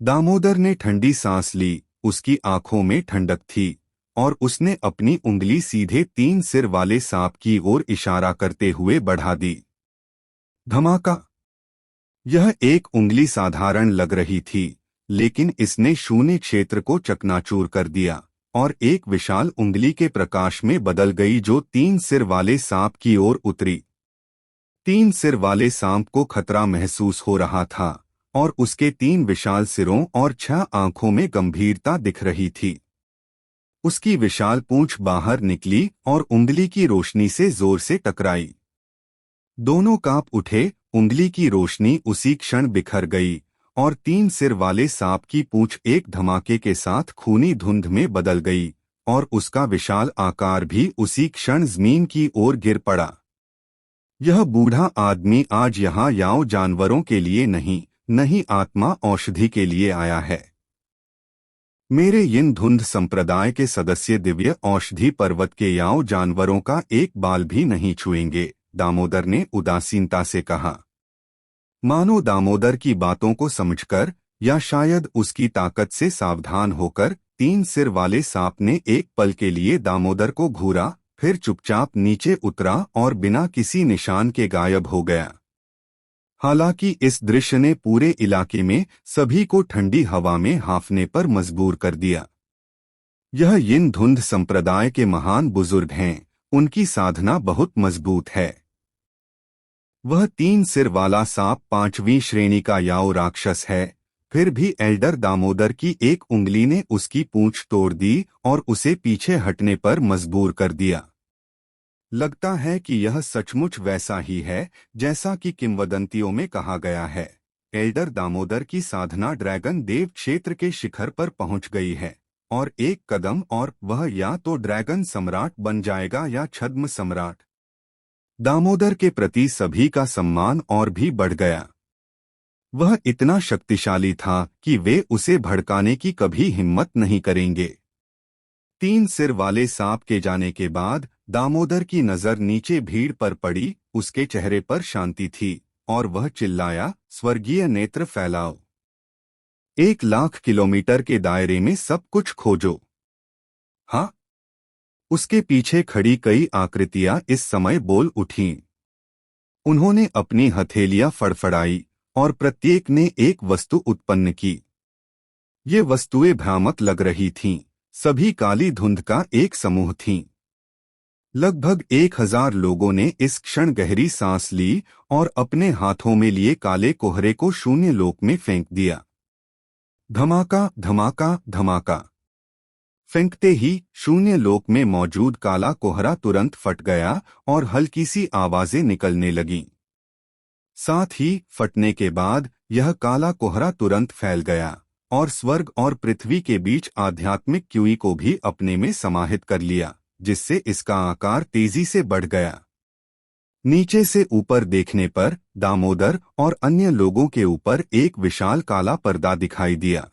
दामोदर ने ठंडी सांस ली, उसकी आंखों में ठंडक थी और उसने अपनी उंगली सीधे 3 सिर वाले सांप की ओर इशारा करते हुए बढ़ा दी। धमाका। यह एक उंगली साधारण लग रही थी, लेकिन इसने शून्य क्षेत्र को चकनाचूर कर दिया और एक विशाल उंगली के प्रकाश में बदल गई जो 3 सिर वाले सांप की ओर उतरी। 3 सिर वाले सांप को खतरा महसूस हो रहा था और उसके 3 विशाल सिरों और 6 आंखों में गंभीरता दिख रही थी। उसकी विशाल पूंछ बाहर निकली और उंगली की रोशनी से जोर से टकराई। दोनों कांप उठे, उंगली की रोशनी उसी क्षण बिखर गई और 3 सिर वाले सांप की पूंछ एक धमाके के साथ खूनी धुंध में बदल गई और उसका विशाल आकार भी उसी क्षण जमीन की ओर गिर पड़ा। यह बूढ़ा आदमी आज यहाँ याओ जानवरों के लिए नहीं आत्मा औषधि के लिए आया है। मेरे यिन धुंध संप्रदाय के सदस्य दिव्य औषधि पर्वत के याओ जानवरों का एक बाल भी नहीं छुएंगे, दामोदर ने उदासीनता से कहा। मानो दामोदर की बातों को समझकर या शायद उसकी ताकत से सावधान होकर तीन सिर वाले सांप ने एक पल के लिए दामोदर को घूरा, फिर चुपचाप नीचे उतरा और बिना किसी निशान के गायब हो गया। हालांकि इस दृश्य ने पूरे इलाके में सभी को ठंडी हवा में हाँफने पर मजबूर कर दिया। यह यिन धुंध संप्रदाय के महान बुजुर्ग हैं, उनकी साधना बहुत मजबूत है। वह तीन सिर वाला सांप 5वीं श्रेणी का याओ राक्षस है, फिर भी एल्डर दामोदर की एक उंगली ने उसकी पूंछ तोड़ दी और उसे पीछे हटने पर मजबूर कर दिया। लगता है कि यह सचमुच वैसा ही है जैसा कि किंवदंतियों में कहा गया है। एल्डर दामोदर की साधना ड्रैगन देव क्षेत्र के शिखर पर पहुंच गई है और एक कदम और वह या तो ड्रैगन सम्राट बन जाएगा या छद्म सम्राट। दामोदर के प्रति सभी का सम्मान और भी बढ़ गया। वह इतना शक्तिशाली था कि वे उसे भड़काने की कभी हिम्मत नहीं करेंगे। तीन सिर वाले सांप के जाने के बाद दामोदर की नजर नीचे भीड़ पर पड़ी। उसके चेहरे पर शांति थी और वह चिल्लाया, स्वर्गीय नेत्र फैलाओ। 1,00,000 किलोमीटर के दायरे में सब कुछ खोजो। हाँ। उसके पीछे खड़ी कई आकृतियां इस समय बोल उठीं। उन्होंने अपनी हथेलियां फड़फड़ाई और प्रत्येक ने एक वस्तु उत्पन्न की। ये वस्तुएं भ्रामक लग रही थीं, सभी काली धुंध का एक समूह थीं। लगभग 1,000 लोगों ने इस क्षण गहरी सांस ली और अपने हाथों में लिए काले कोहरे को शून्य लोक में फेंक दिया। धमाका धमाका धमाका। फेंकते ही शून्य लोक में मौजूद काला कोहरा तुरंत फट गया और हल्की सी आवाजें निकलने लगीं। साथ ही फटने के बाद यह काला कोहरा तुरंत फैल गया और स्वर्ग और पृथ्वी के बीच आध्यात्मिक क्यूई को भी अपने में समाहित कर लिया, जिससे इसका आकार तेजी से बढ़ गया। नीचे से ऊपर देखने पर दामोदर और अन्य लोगों के ऊपर एक विशाल काला पर्दा दिखाई दिया।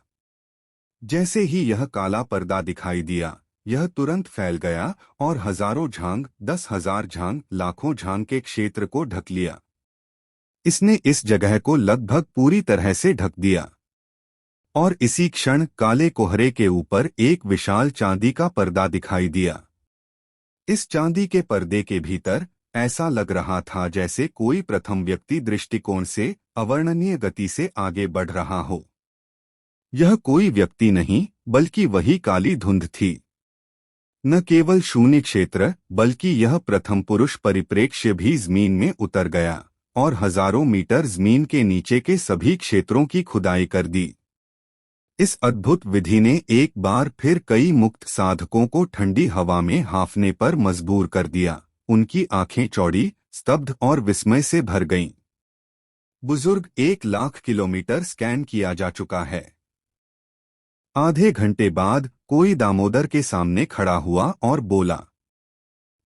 जैसे ही यह काला पर्दा दिखाई दिया, यह तुरंत फैल गया और हजारों झांग, 10,000 झांग, लाखों झांग के क्षेत्र को ढक लिया। इसने इस जगह को लगभग पूरी तरह से ढक दिया और इसी क्षण काले कोहरे के ऊपर एक विशाल चांदी का पर्दा दिखाई दिया। इस चांदी के पर्दे के भीतर ऐसा लग रहा था जैसे कोई प्रथम व्यक्ति दृष्टिकोण से अवर्णनीय गति से आगे बढ़ रहा हो। यह कोई व्यक्ति नहीं बल्कि वही काली धुंध थी। न केवल शून्य क्षेत्र बल्कि यह प्रथम पुरुष परिप्रेक्ष्य भी जमीन में उतर गया और हजारों मीटर जमीन के नीचे के सभी क्षेत्रों की खुदाई कर दी। इस अद्भुत विधि ने एक बार फिर कई मुक्त साधकों को ठंडी हवा में हाँफने पर मजबूर कर दिया। उनकी आंखें चौड़ी, स्तब्ध और विस्मय से भर गईं। बुजुर्ग 1,00,000 किलोमीटर स्कैन किया जा चुका है। आधे घंटे बाद कोई दामोदर के सामने खड़ा हुआ और बोला,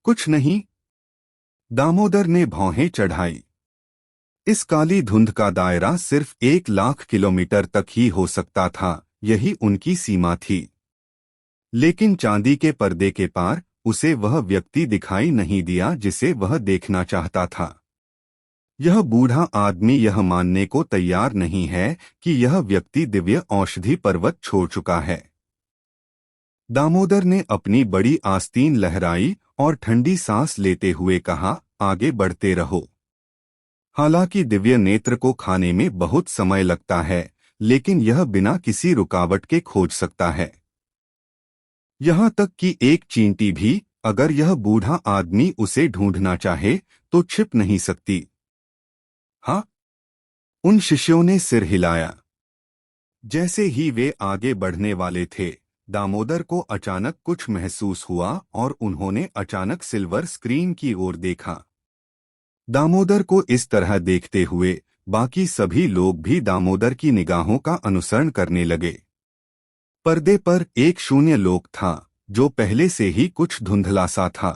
कुछ नहीं। दामोदर ने भौहें चढ़ाई। इस काली धुंध का दायरा सिर्फ 1,00,000 किलोमीटर तक ही हो सकता था, यही उनकी सीमा थी। लेकिन चांदी के पर्दे के पार उसे वह व्यक्ति दिखाई नहीं दिया जिसे वह देखना चाहता था। यह बूढ़ा आदमी यह मानने को तैयार नहीं है कि यह व्यक्ति दिव्य औषधि पर्वत छोड़ चुका है। दामोदर ने अपनी बड़ी आस्तीन लहराई और ठंडी सांस लेते हुए कहा, आगे बढ़ते रहो। हालांकि दिव्य नेत्र को खाने में बहुत समय लगता है, लेकिन यह बिना किसी रुकावट के खोज सकता है। यहाँ तक कि एक चींटी भी, अगर यह बूढ़ा आदमी उसे ढूंढना चाहे तो छिप नहीं सकती। हाँ? उन शिष्यों ने सिर हिलाया। जैसे ही वे आगे बढ़ने वाले थे, दामोदर को अचानक कुछ महसूस हुआ और उन्होंने अचानक सिल्वर स्क्रीन की ओर देखा। दामोदर को इस तरह देखते हुए बाकी सभी लोग भी दामोदर की निगाहों का अनुसरण करने लगे। पर्दे पर एक शून्य लोक था जो पहले से ही कुछ धुंधला सा था।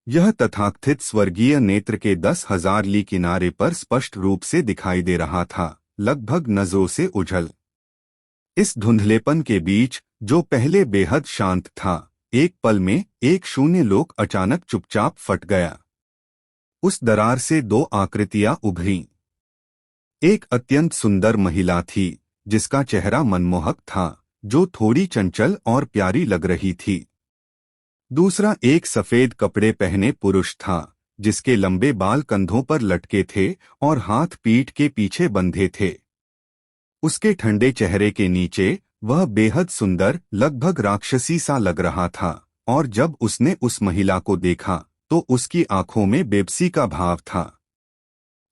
यह तथाकथित स्वर्गीय नेत्र के 10,000 ली किनारे पर स्पष्ट रूप से दिखाई दे रहा था, लगभग नजरों से उझल। इस धुंधलेपन के बीच जो पहले बेहद शांत था, एक पल में एक शून्य लोक अचानक चुपचाप फट गया। उस दरार से दो आकृतियां उभरीं। एक अत्यंत सुंदर महिला थी जिसका चेहरा मनमोहक था, जो थोड़ी चंचल और प्यारी लग रही थी। दूसरा एक सफेद कपड़े पहने पुरुष था, जिसके लंबे बाल कंधों पर लटके थे और हाथ पीठ के पीछे बंधे थे। उसके ठंडे चेहरे के नीचे वह बेहद सुंदर, लगभग राक्षसी सा लग रहा था, और जब उसने उस महिला को देखा तो उसकी आंखों में बेबसी का भाव था।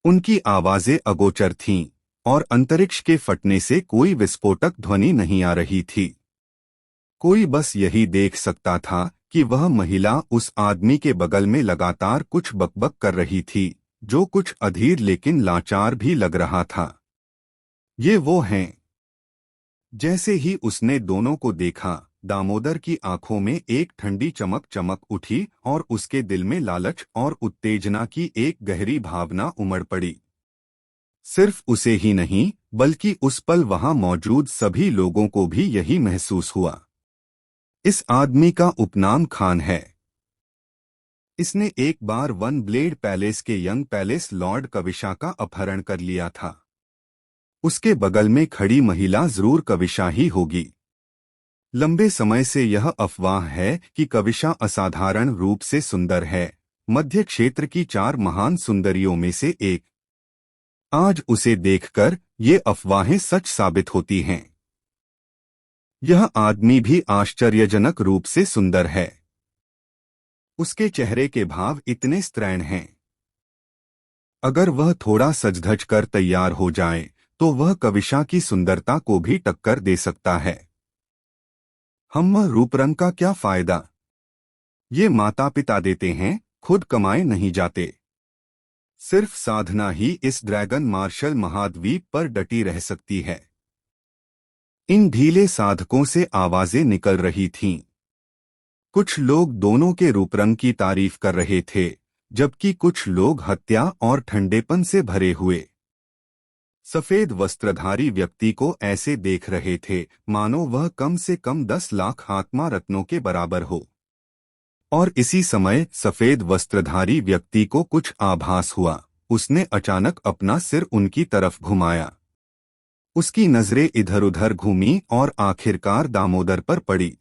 उनकी आवाजें अगोचर थीं और अंतरिक्ष के फटने से कोई विस्फोटक ध्वनि नहीं आ रही थी। कोई बस यही देख सकता था कि वह महिला उस आदमी के बगल में लगातार कुछ बकबक कर रही थी, जो कुछ अधीर लेकिन लाचार भी लग रहा था। ये वो हैं। जैसे ही उसने दोनों को देखा, दामोदर की आंखों में एक ठंडी चमक चमक उठी और उसके दिल में लालच और उत्तेजना की एक गहरी भावना उमड़ पड़ी। सिर्फ उसे ही नहीं, बल्कि उस पल वहां मौजूद सभी लोगों को भी यही महसूस हुआ। इस आदमी का उपनाम खान है। इसने एक बार वन ब्लेड पैलेस के यंग पैलेस लॉर्ड कविशा का अपहरण कर लिया था। उसके बगल में खड़ी महिला जरूर कविशा ही होगी। लंबे समय से यह अफवाह है कि कविशा असाधारण रूप से सुंदर है, मध्य क्षेत्र की 4 महान सुंदरियों में से एक। आज उसे देखकर ये अफवाहें सच साबित होती हैं। यह आदमी भी आश्चर्यजनक रूप से सुंदर है। उसके चेहरे के भाव इतने स्त्रैण हैं। अगर वह थोड़ा सज-धज कर तैयार हो जाए तो वह कविशा की सुंदरता को भी टक्कर दे सकता है। हम रूप रंग का क्या फायदा? ये माता पिता देते हैं, खुद कमाए नहीं जाते। सिर्फ साधना ही इस ड्रैगन मार्शल महाद्वीप पर डटी रह सकती है। इन ढीले साधकों से आवाजें निकल रही थीं। कुछ लोग दोनों के रूपरंग की तारीफ कर रहे थे, जबकि कुछ लोग हत्या और ठंडेपन से भरे हुए सफेद वस्त्रधारी व्यक्ति को ऐसे देख रहे थे मानो वह कम से कम 10 लाख आत्मा रत्नों के बराबर हो। और इसी समय सफेद वस्त्रधारी व्यक्ति को कुछ आभास हुआ। उसने अचानक अपना सिर उनकी तरफ घुमाया। उसकी नजरें इधर-उधर घूमी और आखिरकार दामोदर पर पड़ी।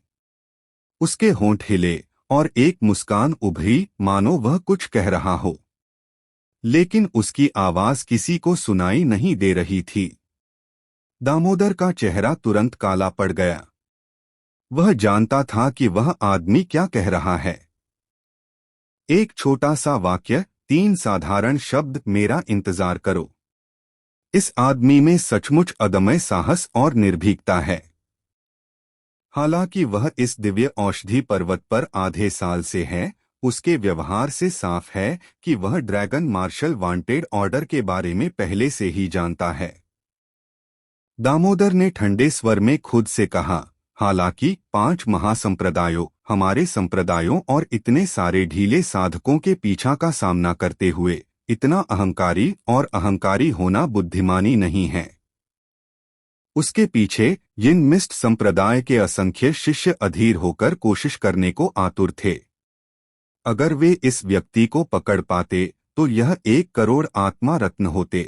उसके होंठ हिले और एक मुस्कान उभरी, मानो वह कुछ कह रहा हो, लेकिन उसकी आवाज किसी को सुनाई नहीं दे रही थी। दामोदर का चेहरा तुरंत काला पड़ गया। वह जानता था कि वह आदमी क्या कह रहा है। एक छोटा सा वाक्य, 3 साधारण शब्द, मेरा इंतजार करो। इस आदमी में सचमुच अदम्य साहस और निर्भीकता है। हालांकि वह इस दिव्य औषधि पर्वत पर आधे साल से है, उसके व्यवहार से साफ है कि वह ड्रैगन मार्शल वांटेड ऑर्डर के बारे में पहले से ही जानता है। दामोदर ने ठंडे स्वर में खुद से कहा, हालांकि 5 महासंप्रदायों, हमारे संप्रदायों और इतने सारे ढीले साधकों के पीछा का सामना करते हुए इतना अहंकारी होना बुद्धिमानी नहीं है। उसके पीछे यिन मिस्ट संप्रदाय के असंख्य शिष्य अधीर होकर कोशिश करने को आतुर थे। अगर वे इस व्यक्ति को पकड़ पाते तो यह 1 करोड़ आत्मा रत्न होते।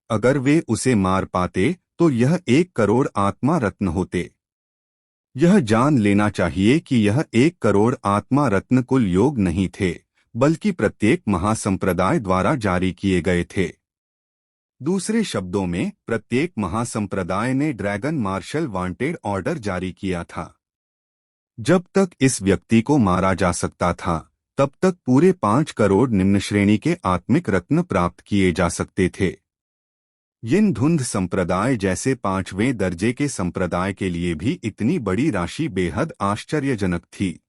अगर वे उसे मार पाते तो यह 1 करोड़ आत्मा रत्न होते। यह जान लेना चाहिए कि यह 1 करोड़ आत्मा रत्न कुल योग नहीं थे, बल्कि प्रत्येक महासंप्रदाय द्वारा जारी किए गए थे। दूसरे शब्दों में, प्रत्येक महासंप्रदाय ने ड्रैगन मार्शल वांटेड ऑर्डर जारी किया था। जब तक इस व्यक्ति को मारा जा सकता था, तब तक पूरे 5 करोड़ निम्न श्रेणी के आत्मिक रत्न प्राप्त किए जा सकते थे। यिन धुंध संप्रदाय जैसे 5वें दर्जे के संप्रदाय के लिए भी इतनी बड़ी राशि बेहद आश्चर्यजनक थी।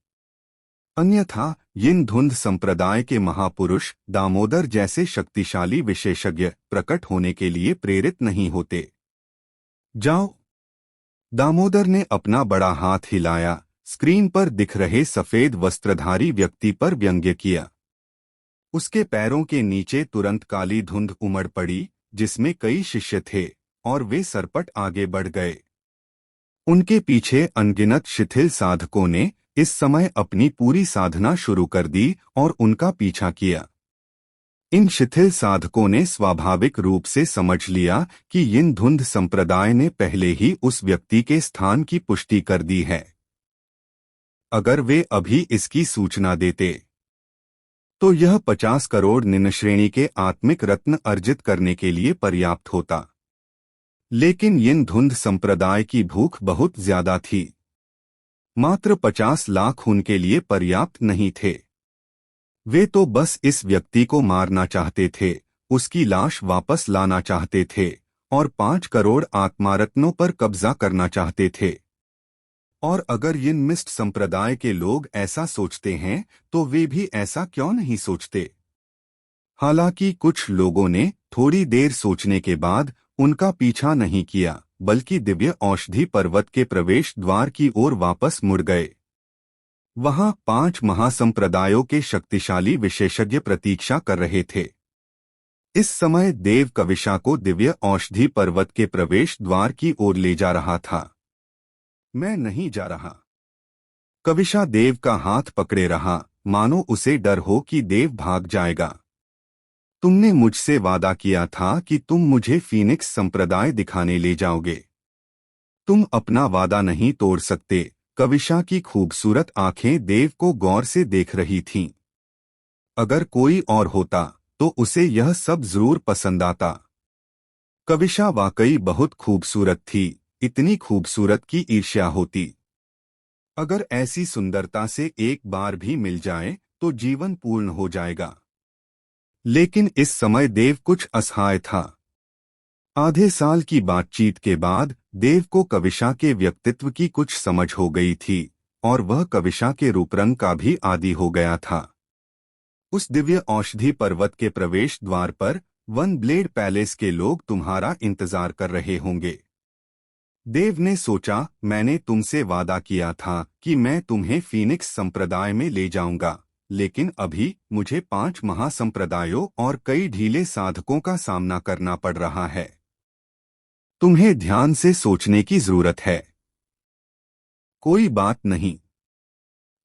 अन्यथा यिन धुंध संप्रदाय के महापुरुष दामोदर जैसे शक्तिशाली विशेषज्ञ प्रकट होने के लिए प्रेरित नहीं होते। जाओ। दामोदर ने अपना बड़ा हाथ हिलाया, स्क्रीन पर दिख रहे सफेद वस्त्रधारी व्यक्ति पर व्यंग्य किया। उसके पैरों के नीचे तुरंत काली धुंध उमड़ पड़ी, जिसमें कई शिष्य थे, और वे सरपट आगे बढ़ गए। उनके पीछे अनगिनत शिथिल साधकों ने इस समय अपनी पूरी साधना शुरू कर दी और उनका पीछा किया। इन शिथिल साधकों ने स्वाभाविक रूप से समझ लिया कि यिन धुंध संप्रदाय ने पहले ही उस व्यक्ति के स्थान की पुष्टि कर दी है। अगर वे अभी इसकी सूचना देते तो यह 50 करोड़ निम्न श्रेणी के आत्मिक रत्न अर्जित करने के लिए पर्याप्त होता। लेकिन यिन धुंध संप्रदाय की भूख बहुत ज्यादा थी। मात्र 50 लाख उनके लिए पर्याप्त नहीं थे। वे तो बस इस व्यक्ति को मारना चाहते थे, उसकी लाश वापस लाना चाहते थे और 5 करोड़ आत्मारत्नों पर कब्जा करना चाहते थे। और अगर यिन मिस्ट संप्रदाय के लोग ऐसा सोचते हैं तो वे भी ऐसा क्यों नहीं सोचते। हालांकि कुछ लोगों ने थोड़ी देर सोचने के बाद उनका पीछा नहीं किया, बल्कि दिव्य औषधि पर्वत के प्रवेश द्वार की ओर वापस मुड़ गए। वहां 5 महासंप्रदायों के शक्तिशाली विशेषज्ञ प्रतीक्षा कर रहे थे। इस समय देव कविशा को दिव्य औषधि पर्वत के प्रवेश द्वार की ओर ले जा रहा था। मैं नहीं जा रहा। कविशा देव का हाथ पकड़े रहा, मानो उसे डर हो कि देव भाग जाएगा। तुमने मुझसे वादा किया था कि तुम मुझे फीनिक्स संप्रदाय दिखाने ले जाओगे। तुम अपना वादा नहीं तोड़ सकते। कविशा की खूबसूरत आंखें देव को गौर से देख रही थीं। अगर कोई और होता तो उसे यह सब जरूर पसंद आता। कविशा वाकई बहुत खूबसूरत थी, इतनी खूबसूरत की ईर्ष्या होती। अगर ऐसी सुंदरता से एक बार भी मिल जाए तो जीवन पूर्ण हो जाएगा। लेकिन इस समय देव कुछ असहाय था। आधे साल की बातचीत के बाद देव को कविशा के व्यक्तित्व की कुछ समझ हो गई थी और वह कविशा के रूपरंग का भी आदी हो गया था। उस दिव्य औषधि पर्वत के प्रवेश द्वार पर वन ब्लेड पैलेस के लोग तुम्हारा इंतजार कर रहे होंगे। देव ने सोचा, मैंने तुमसे वादा किया था कि मैं तुम्हें फीनिक्स संप्रदाय में ले जाऊंगा, लेकिन अभी मुझे 5 महासंप्रदायों और कई ढीले साधकों का सामना करना पड़ रहा है। तुम्हें ध्यान से सोचने की जरूरत है। कोई बात नहीं।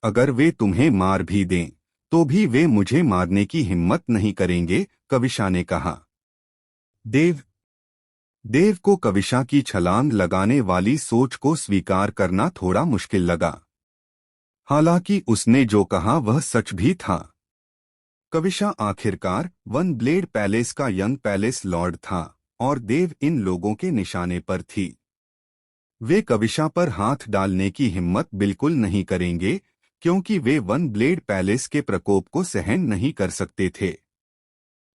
अगर वे तुम्हें मार भी दें तो भी वे मुझे मारने की हिम्मत नहीं करेंगे, कविशा ने कहा। देव को कविशा की छलांग लगाने वाली सोच को स्वीकार करना थोड़ा मुश्किल लगा। हालांकि उसने जो कहा वह सच भी था। कविशा आखिरकार वन ब्लेड पैलेस का यंग पैलेस लॉर्ड था और देव इन लोगों के निशाने पर थी। वे कविशा पर हाथ डालने की हिम्मत बिल्कुल नहीं करेंगे, क्योंकि वे वन ब्लेड पैलेस के प्रकोप को सहन नहीं कर सकते थे।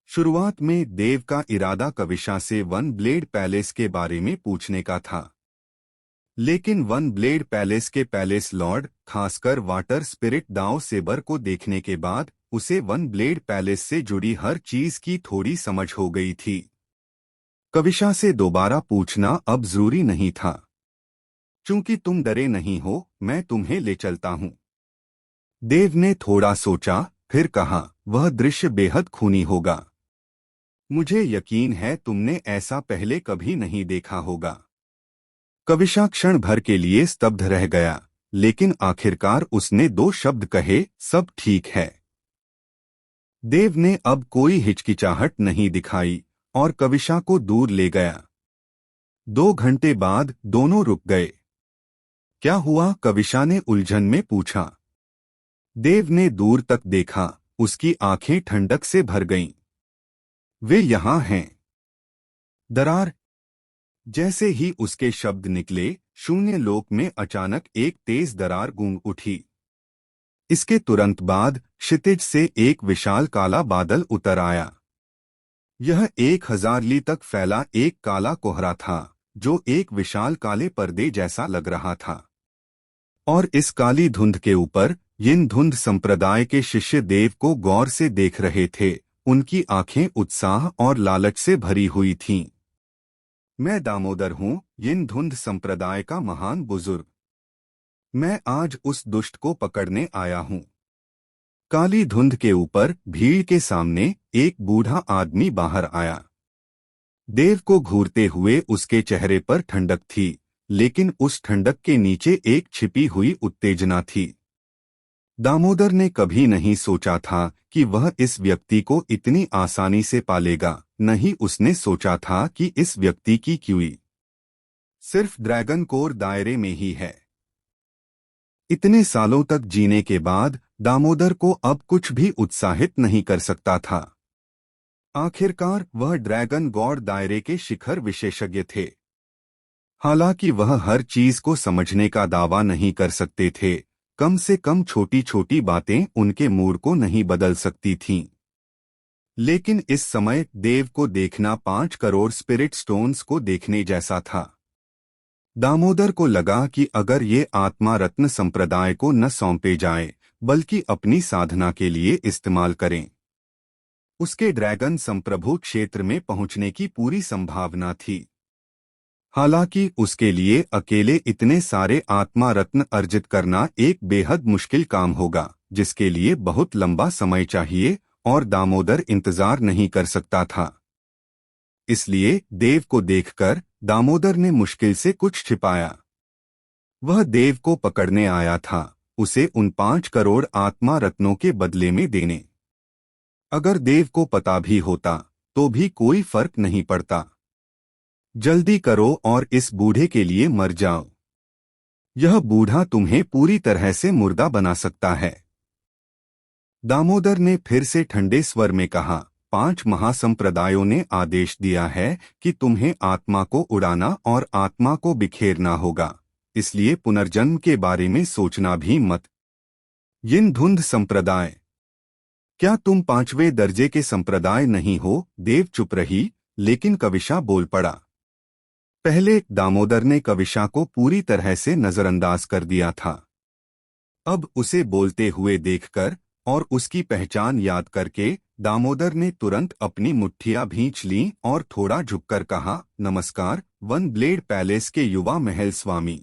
शुरुआत में देव का इरादा कविशा से वन ब्लेड पैलेस के बारे में पूछने का था, लेकिन वन ब्लेड पैलेस के पैलेस लॉर्ड, खासकर वाटर स्पिरिट दाओ सेबर को देखने के बाद उसे वन ब्लेड पैलेस से जुड़ी हर चीज की थोड़ी समझ हो गई थी। कविशा से दोबारा पूछना अब जरूरी नहीं था। चूंकि तुम डरे नहीं हो, मैं तुम्हें ले चलता हूं। देव ने थोड़ा सोचा, फिर कहा, वह दृश्य बेहद खूनी होगा। मुझे यकीन है तुमने ऐसा पहले कभी नहीं देखा होगा। कविशा क्षण भर के लिए स्तब्ध रह गया, लेकिन आखिरकार उसने 2 शब्द कहे, सब ठीक है। देव ने अब कोई हिचकिचाहट नहीं दिखाई और कविशा को दूर ले गया। 2 घंटे बाद दोनों रुक गए। क्या हुआ? कविशा ने उलझन में पूछा। देव ने दूर तक देखा, उसकी आंखें ठंडक से भर गईं। वे यहां हैं। दरार। जैसे ही उसके शब्द निकले, शून्य लोक में अचानक एक तेज दरार गूंज उठी। इसके तुरंत बाद क्षितिज से एक विशाल काला बादल उतर आया। यह 1000 ली तक फैला एक काला कोहरा था, जो एक विशाल काले पर्दे जैसा लग रहा था। और इस काली धुंध के ऊपर यिन धुंध संप्रदाय के शिष्य देव को गौर से देख रहे थे। उनकी आंखें उत्साह और लालच से भरी हुई थीं। मैं दामोदर हूं, यिन धुंध संप्रदाय का महान बुजुर्ग। मैं आज उस दुष्ट को पकड़ने आया हूं। काली धुंध के ऊपर भीड़ के सामने एक बूढ़ा आदमी बाहर आया। देव को घूरते हुए उसके चेहरे पर ठंडक थी, लेकिन उस ठंडक के नीचे एक छिपी हुई उत्तेजना थी। दामोदर ने कभी नहीं सोचा था कि वह इस व्यक्ति को इतनी आसानी से पालेगा, नहीं उसने सोचा था कि इस व्यक्ति की क्यूई सिर्फ ड्रैगन कोर दायरे में ही है। इतने सालों तक जीने के बाद दामोदर को अब कुछ भी उत्साहित नहीं कर सकता था। आखिरकार वह ड्रैगन गॉड दायरे के शिखर विशेषज्ञ थे। हालांकि वह हर चीज को समझने का दावा नहीं कर सकते थे, कम से कम छोटी छोटी बातें उनके मूड को नहीं बदल सकती थीं। लेकिन इस समय देव को देखना 5 करोड़ स्पिरिट स्टोन्स को देखने जैसा था। दामोदर को लगा कि अगर ये आत्मा रत्न संप्रदाय को न सौंपे जाए बल्कि अपनी साधना के लिए इस्तेमाल करें, उसके ड्रैगन संप्रभु क्षेत्र में पहुंचने की पूरी संभावना थी। हालांकि उसके लिए अकेले इतने सारे आत्मा रत्न अर्जित करना एक बेहद मुश्किल काम होगा, जिसके लिए बहुत लंबा समय चाहिए और दामोदर इंतजार नहीं कर सकता था। इसलिए देव को देखकर दामोदर ने मुश्किल से कुछ छिपाया। वह देव को पकड़ने आया था, उसे उन 5 करोड़ आत्मा रत्नों के बदले में देने। अगर देव को पता भी होता तो भी कोई फर्क नहीं पड़ता। जल्दी करो और इस बूढ़े के लिए मर जाओ। यह बूढ़ा तुम्हें पूरी तरह से मुर्दा बना सकता है। दामोदर ने फिर से ठंडे स्वर में कहा, 5 महासंप्रदायों ने आदेश दिया है कि तुम्हें आत्मा को उड़ाना और आत्मा को बिखेरना होगा, इसलिए पुनर्जन्म के बारे में सोचना भी मत। यिन धुंध संप्रदाय, क्या तुम 5वें दर्जे के संप्रदाय नहीं हो? देव चुप रही, लेकिन कविशा बोल पड़ा। पहले दामोदर ने कविशा को पूरी तरह से नजरअंदाज कर दिया था। अब उसे बोलते हुए देखकर और उसकी पहचान याद करके दामोदर ने तुरंत अपनी मुट्ठियां भींच लीं और थोड़ा झुककर कहा, नमस्कार, वन ब्लेड पैलेस के युवा महल स्वामी।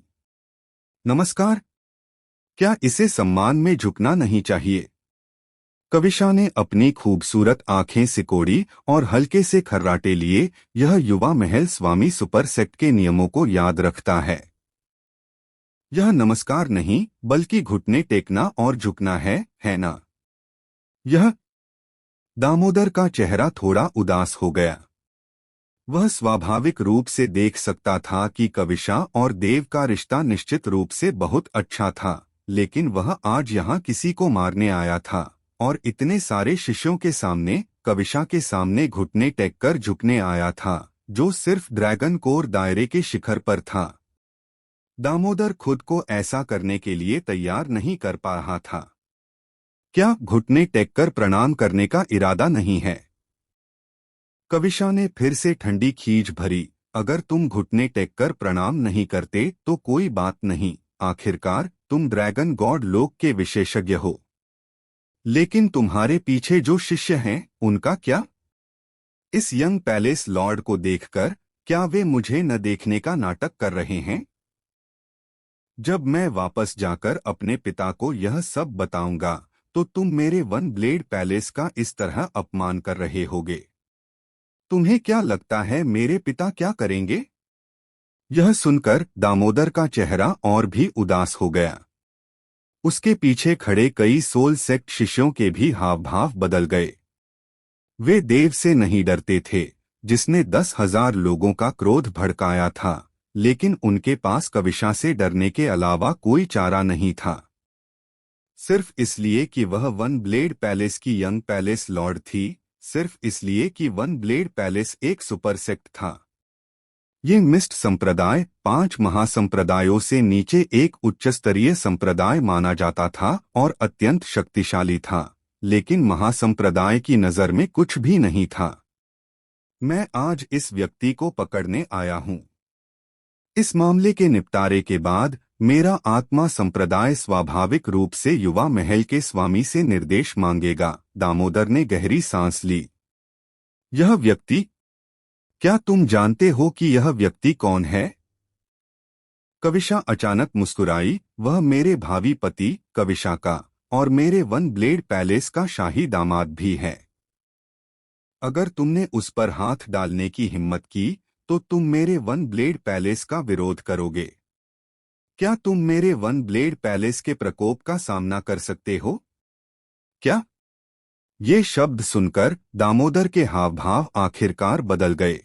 नमस्कार। क्या इसे सम्मान में झुकना नहीं चाहिए? कविशा ने अपनी खूबसूरत आंखें सिकोड़ी और हल्के से खर्राटे लिए। यह युवा महल स्वामी सुपर सेक्ट के नियमों को याद रखता है। यह नमस्कार नहीं बल्कि घुटने टेकना और झुकना है ना? यह दामोदर का चेहरा थोड़ा उदास हो गया। वह स्वाभाविक रूप से देख सकता था कि कविशा और देव का रिश्ता निश्चित रूप से बहुत अच्छा था, लेकिन वह आज यहाँ किसी को मारने आया था और इतने सारे शिष्यों के सामने, कविशा के सामने घुटने टेककर झुकने आया था, जो सिर्फ ड्रैगन कोर दायरे के शिखर पर था। दामोदर खुद को ऐसा करने के लिए तैयार नहीं कर पा रहा था। क्या घुटने टेककर प्रणाम करने का इरादा नहीं है? कविशा ने फिर से ठंडी खींच भरी। अगर तुम घुटने टेककर प्रणाम नहीं करते तो कोई बात नहीं, आखिरकार तुम ड्रैगन गॉड लोक के विशेषज्ञ हो। लेकिन तुम्हारे पीछे जो शिष्य हैं, उनका क्या? इस यंग पैलेस लॉर्ड को देखकर क्या वे मुझे न देखने का नाटक कर रहे हैं? जब मैं वापस जाकर अपने पिता को यह सब बताऊंगा तो तुम मेरे वन ब्लेड पैलेस का इस तरह अपमान कर रहे होगे। तुम्हें क्या लगता है मेरे पिता क्या करेंगे? यह सुनकर दामोदर का चेहरा और भी उदास हो गया। उसके पीछे खड़े कई सोल सेक्ट शिष्यों के भी हाव भाव बदल गए। वे देव से नहीं डरते थे, जिसने 10,000 लोगों का क्रोध भड़काया था, लेकिन उनके पास कविशा से डरने के अलावा कोई चारा नहीं था। सिर्फ इसलिए कि वह वन ब्लेड पैलेस की यंग पैलेस लॉर्ड थी, सिर्फ इसलिए कि वन ब्लेड पैलेस एक सुपर सेक्ट था। ये मिस्ट संप्रदाय 5 महासंप्रदायों से नीचे एक उच्चस्तरीय संप्रदाय माना जाता था और अत्यंत शक्तिशाली था, लेकिन महासंप्रदाय की नजर में कुछ भी नहीं था। मैं आज इस व्यक्ति को पकड़ने आया हूं। इस मामले के निपटारे के बाद मेरा आत्मा संप्रदाय स्वाभाविक रूप से युवा महल के स्वामी से निर्देश मांगेगा। दामोदर ने गहरी सांस ली। यह व्यक्ति, क्या तुम जानते हो कि यह व्यक्ति कौन है? कविशा अचानक मुस्कुराई। वह मेरे भावी पति कविशा का और मेरे वन ब्लेड पैलेस का शाही दामाद भी है। अगर तुमने उस पर हाथ डालने की हिम्मत की तो तुम मेरे वन ब्लेड पैलेस का विरोध करोगे। क्या तुम मेरे वन ब्लेड पैलेस के प्रकोप का सामना कर सकते हो? क्या? ये शब्द सुनकर दामोदर के हाव भाव आखिरकार बदल गए।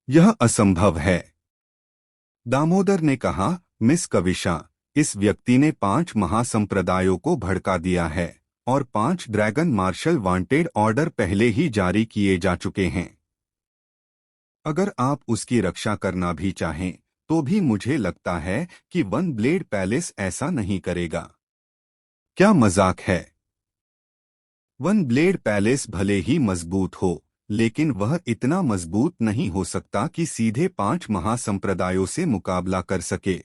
यह असंभव है, दामोदर ने कहा। मिस कविशा, इस व्यक्ति ने 5 महासंप्रदायों को भड़का दिया है और 5 ड्रैगन मार्शल वांटेड ऑर्डर पहले ही जारी किए जा चुके हैं। अगर आप उसकी रक्षा करना भी चाहें तो भी मुझे लगता है कि वन ब्लेड पैलेस ऐसा नहीं करेगा। क्या मजाक है? वन ब्लेड पैलेस भले ही मजबूत हो, लेकिन वह इतना मजबूत नहीं हो सकता कि सीधे 5 महासंप्रदायों से मुकाबला कर सके।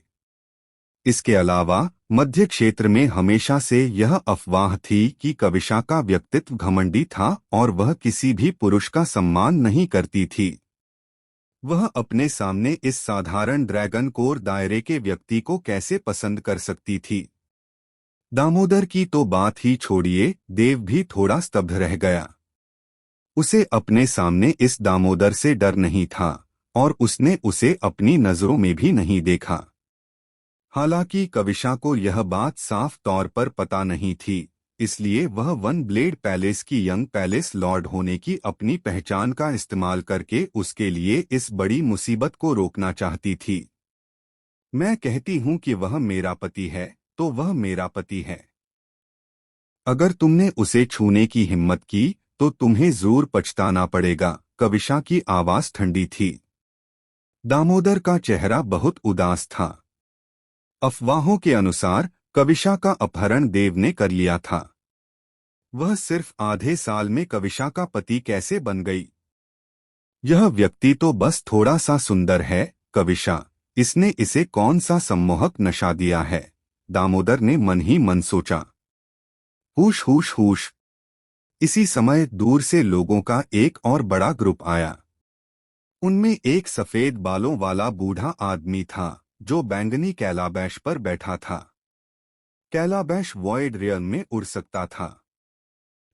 इसके अलावा मध्य क्षेत्र में हमेशा से यह अफवाह थी कि कविशा का व्यक्तित्व घमंडी था और वह किसी भी पुरुष का सम्मान नहीं करती थी। वह अपने सामने इस साधारण ड्रैगन कोर दायरे के व्यक्ति को कैसे पसंद कर सकती थी? दामोदर की तो बात ही छोड़िए, देव भी थोड़ा स्तब्ध रह गया। उसे अपने सामने इस दामोदर से डर नहीं था और उसने उसे अपनी नजरों में भी नहीं देखा। हालांकि कविशा को यह बात साफ तौर पर पता नहीं थी, इसलिए वह वन ब्लेड पैलेस की यंग पैलेस लॉर्ड होने की अपनी पहचान का इस्तेमाल करके उसके लिए इस बड़ी मुसीबत को रोकना चाहती थी। मैं कहती हूं कि वह मेरा पति है तो वह मेरा पति है। अगर तुमने उसे छूने की हिम्मत की तो तुम्हें जरूर पछताना पड़ेगा। कविशा की आवाज ठंडी थी। दामोदर का चेहरा बहुत उदास था। अफवाहों के अनुसार कविशा का अपहरण देव ने कर लिया था। वह सिर्फ आधे साल में कविशा का पति कैसे बन गई? यह व्यक्ति तो बस थोड़ा सा सुंदर है। कविशा, इसने इसे कौन सा सम्मोहक नशा दिया है? दामोदर ने मन ही मन सोचा। हुश हुश हुश। इसी समय दूर से लोगों का एक और बड़ा ग्रुप आया। उनमें एक सफेद बालों वाला बूढ़ा आदमी था जो बैंगनी कैलाबैश पर बैठा था। कैलाबैश वॉइड रियल्म में उड़ सकता था।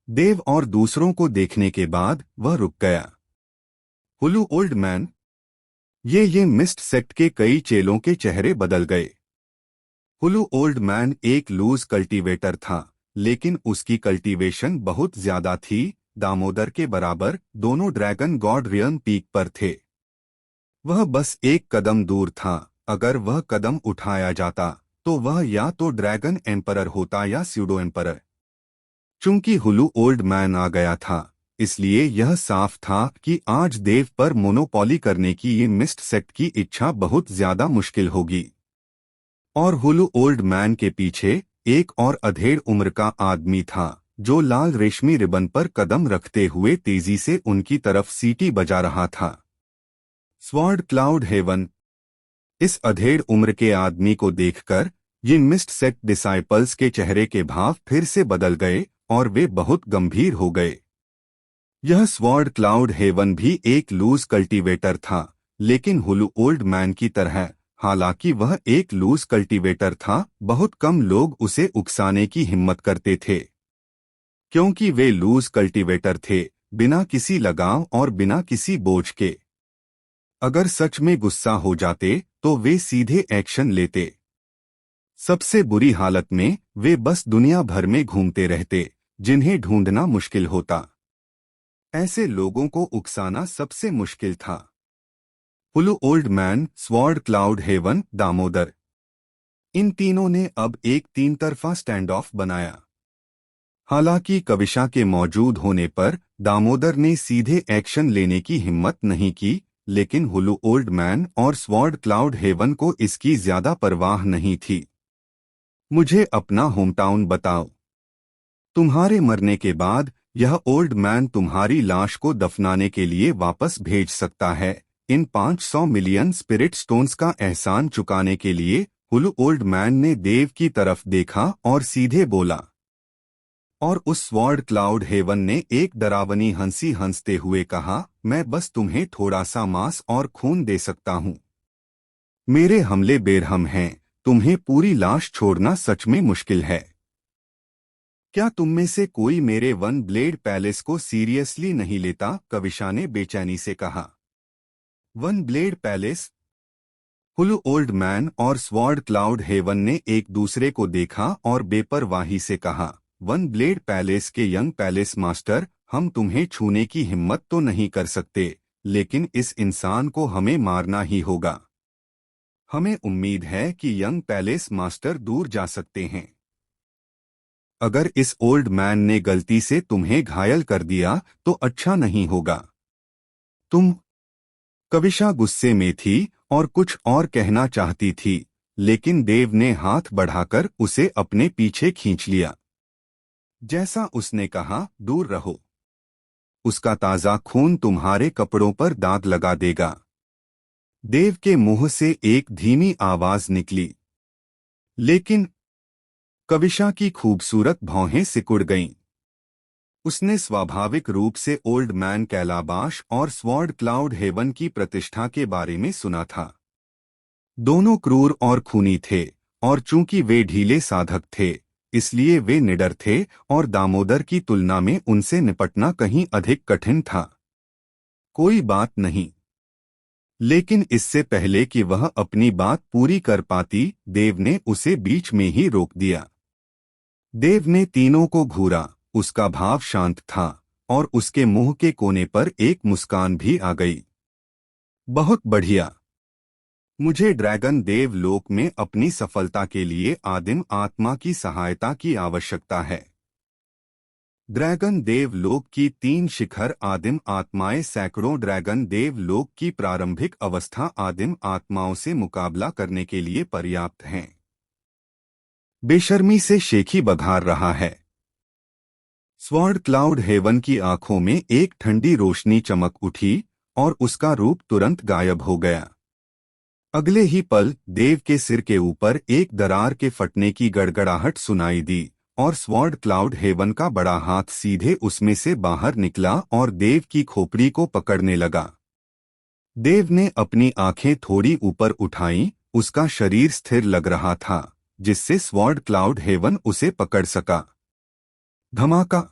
देव और दूसरों को देखने के बाद वह रुक गया। Hulu Old man. ये मिस्ट सेक्ट के कई चेलों के चेहरे बदल गए। हुलू ओल्ड मैन एक लूज कल्टीवेटर था, लेकिन उसकी कल्टीवेशन बहुत ज्यादा थी। दामोदर के बराबर दोनों ड्रैगन गॉड रियन पीक पर थे। वह बस एक कदम दूर था। अगर वह कदम उठाया जाता तो वह या तो ड्रैगन एम्परर होता या स्यूडो एम्परर। चूंकि हुलू ओल्ड मैन आ गया था, इसलिए यह साफ था कि आज देव पर मोनोपोली करने की ये मिस्ट सेक्ट की इच्छा बहुत ज्यादा मुश्किल होगी। और हुलू ओल्ड मैन के पीछे एक और अधेड़ उम्र का आदमी था जो लाल रेशमी रिबन पर कदम रखते हुए तेजी से उनकी तरफ सीटी बजा रहा था। Sword cloud heaven. इस अधेड़ उम्र के आदमी को देखकर ये मिस्ट सेक्ट डिसाइपल्स के चेहरे के भाव फिर से बदल गए और वे बहुत गंभीर हो गए। यह स्वॉर्ड क्लाउड हेवन भी एक लूज कल्टीवेटर था, लेकिन हुलू ओल्ड मैन की तरह। हालांकि वह एक लूज कल्टीवेटर था, बहुत कम लोग उसे उकसाने की हिम्मत करते थे, क्योंकि वे लूज कल्टीवेटर थे, बिना किसी लगाव और बिना किसी बोझ के। अगर सच में गुस्सा हो जाते तो वे सीधे एक्शन लेते। सबसे बुरी हालत में वे बस दुनिया भर में घूमते रहते, जिन्हें ढूंढना मुश्किल होता। ऐसे लोगों को उकसाना सबसे मुश्किल था। Hulu Old Man, Sword cloud Heaven, Damodar, इन तीनों ने अब एक 3 तरफा स्टैंड ऑफ बनाया। हालांकि कविशा के मौजूद होने पर दामोदर ने सीधे एक्शन लेने की हिम्मत नहीं की, लेकिन हुलू ओल्ड मैन और स्वॉर्ड क्लाउड हेवन को इसकी ज्यादा परवाह नहीं थी। मुझे अपना होमटाउन बताओ। तुम्हारे मरने के बाद यह ओल्ड मैन तुम्हारी लाश को दफनाने के लिए वापस भेज सकता है। इन 500 मिलियन स्पिरिट स्टोन्स का एहसान चुकाने के लिए। हुलू ओल्ड मैन ने देव की तरफ देखा और सीधे बोला। और उस स्वॉर्ड क्लाउड हेवन ने एक डरावनी हंसी हंसते हुए कहा, मैं बस तुम्हें थोड़ा सा मांस और खून दे सकता हूँ। मेरे हमले बेरहम हैं, तुम्हें पूरी लाश छोड़ना सच में मुश्किल है। क्या तुम में से कोई मेरे वन ब्लेड पैलेस को सीरियसली नहीं लेता? कविशा ने बेचैनी से कहा। One blade palace? Hulu Old man और स्वॉर्ड क्लाउड हेवन ने एक दूसरे को देखा और बेपरवाही से कहा, वन ब्लेड पैलेस के यंग पैलेस मास्टर, हम तुम्हें छूने की हिम्मत तो नहीं कर सकते, लेकिन इस इंसान को हमें मारना ही होगा। हमें उम्मीद है कि यंग पैलेस मास्टर दूर जा सकते हैं। अगर इस ओल्ड मैन ने गलती से तुम्हें घायल कर दिया तो अच्छा नहीं होगा। तुम कविशा गुस्से में थी और कुछ और कहना चाहती थी, लेकिन देव ने हाथ बढ़ाकर उसे अपने पीछे खींच लिया। जैसा उसने कहा, दूर रहो। उसका ताजा खून तुम्हारे कपड़ों पर दाग लगा देगा। देव के मुंह से एक धीमी आवाज निकली, लेकिन कविशा की खूबसूरत भौहें सिकुड़ गईं। उसने स्वाभाविक रूप से ओल्ड मैन कैलाबाश और स्वॉर्ड क्लाउड हेवन की प्रतिष्ठा के बारे में सुना था। दोनों क्रूर और खूनी थे, और चूंकि वे ढीले साधक थे, इसलिए वे निडर थे और दामोदर की तुलना में उनसे निपटना कहीं अधिक कठिन था। कोई बात नहीं। लेकिन इससे पहले कि वह अपनी बात पूरी कर पाती, देव ने उसे बीच में ही रोक दिया। देव ने तीनों को घूरा। उसका भाव शांत था और उसके मुंह के कोने पर एक मुस्कान भी आ गई। बहुत बढ़िया। मुझे ड्रैगन देव लोक में अपनी सफलता के लिए आदिम आत्मा की सहायता की आवश्यकता है। ड्रैगन देव लोक की 3 शिखर आदिम आत्माएं सैकड़ों ड्रैगन देव लोक की प्रारंभिक अवस्था आदिम आत्माओं से मुकाबला करने के लिए पर्याप्त हैं। बेशर्मी से शेखी बघार रहा है। स्वॉर्ड क्लाउड हेवन की आंखों में एक ठंडी रोशनी चमक उठी और उसका रूप तुरंत गायब हो गया। अगले ही पल देव के सिर के ऊपर एक दरार के फटने की गड़गड़ाहट सुनाई दी और स्वॉर्ड क्लाउड हेवन का बड़ा हाथ सीधे उसमें से बाहर निकला और देव की खोपड़ी को पकड़ने लगा। देव ने अपनी आंखें थोड़ी ऊपर उठाईं। उसका शरीर स्थिर लग रहा था, जिससे स्वॉर्ड क्लाउड हेवन उसे पकड़ सका। धमाका!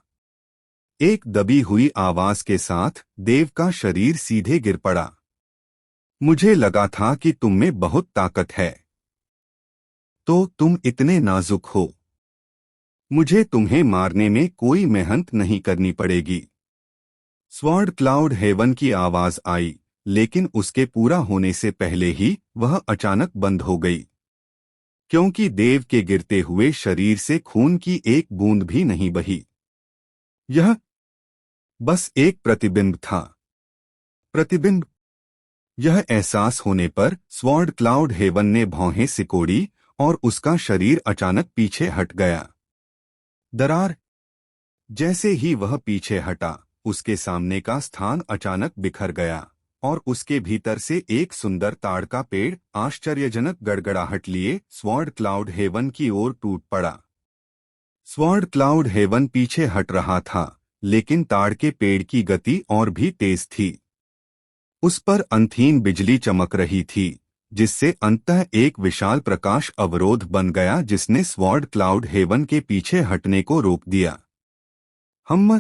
एक दबी हुई आवाज के साथ देव का शरीर सीधे गिर पड़ा। मुझे लगा था कि तुम में बहुत ताकत है। तो तुम इतने नाजुक हो। मुझे तुम्हें मारने में कोई मेहनत नहीं करनी पड़ेगी। स्वॉर्ड क्लाउड हेवन की आवाज आई, लेकिन उसके पूरा होने से पहले ही वह अचानक बंद हो गई, क्योंकि देव के गिरते हुए शरीर से खून की एक बूंद भी नहीं बही। यह बस एक प्रतिबिंब था। प्रतिबिंब। यह एहसास होने पर स्वॉर्ड क्लाउड हेवन ने भौहें सिकोड़ी और उसका शरीर अचानक पीछे हट गया। दरार। जैसे ही वह पीछे हटा, उसके सामने का स्थान अचानक बिखर गया और उसके भीतर से एक सुंदर ताड़ का पेड़ आश्चर्यजनक गड़गड़ाहट लिए स्वॉर्ड क्लाउड हेवन की ओर टूट पड़ा। स्वॉर्ड क्लाउड हेवन पीछे हट रहा था, लेकिन ताड़ के पेड़ की गति और भी तेज थी। उस पर अंतहीन बिजली चमक रही थी, जिससे अंततः एक विशाल प्रकाश अवरोध बन गया जिसने स्वॉर्ड क्लाउड हेवन के पीछे हटने को रोक दिया। हम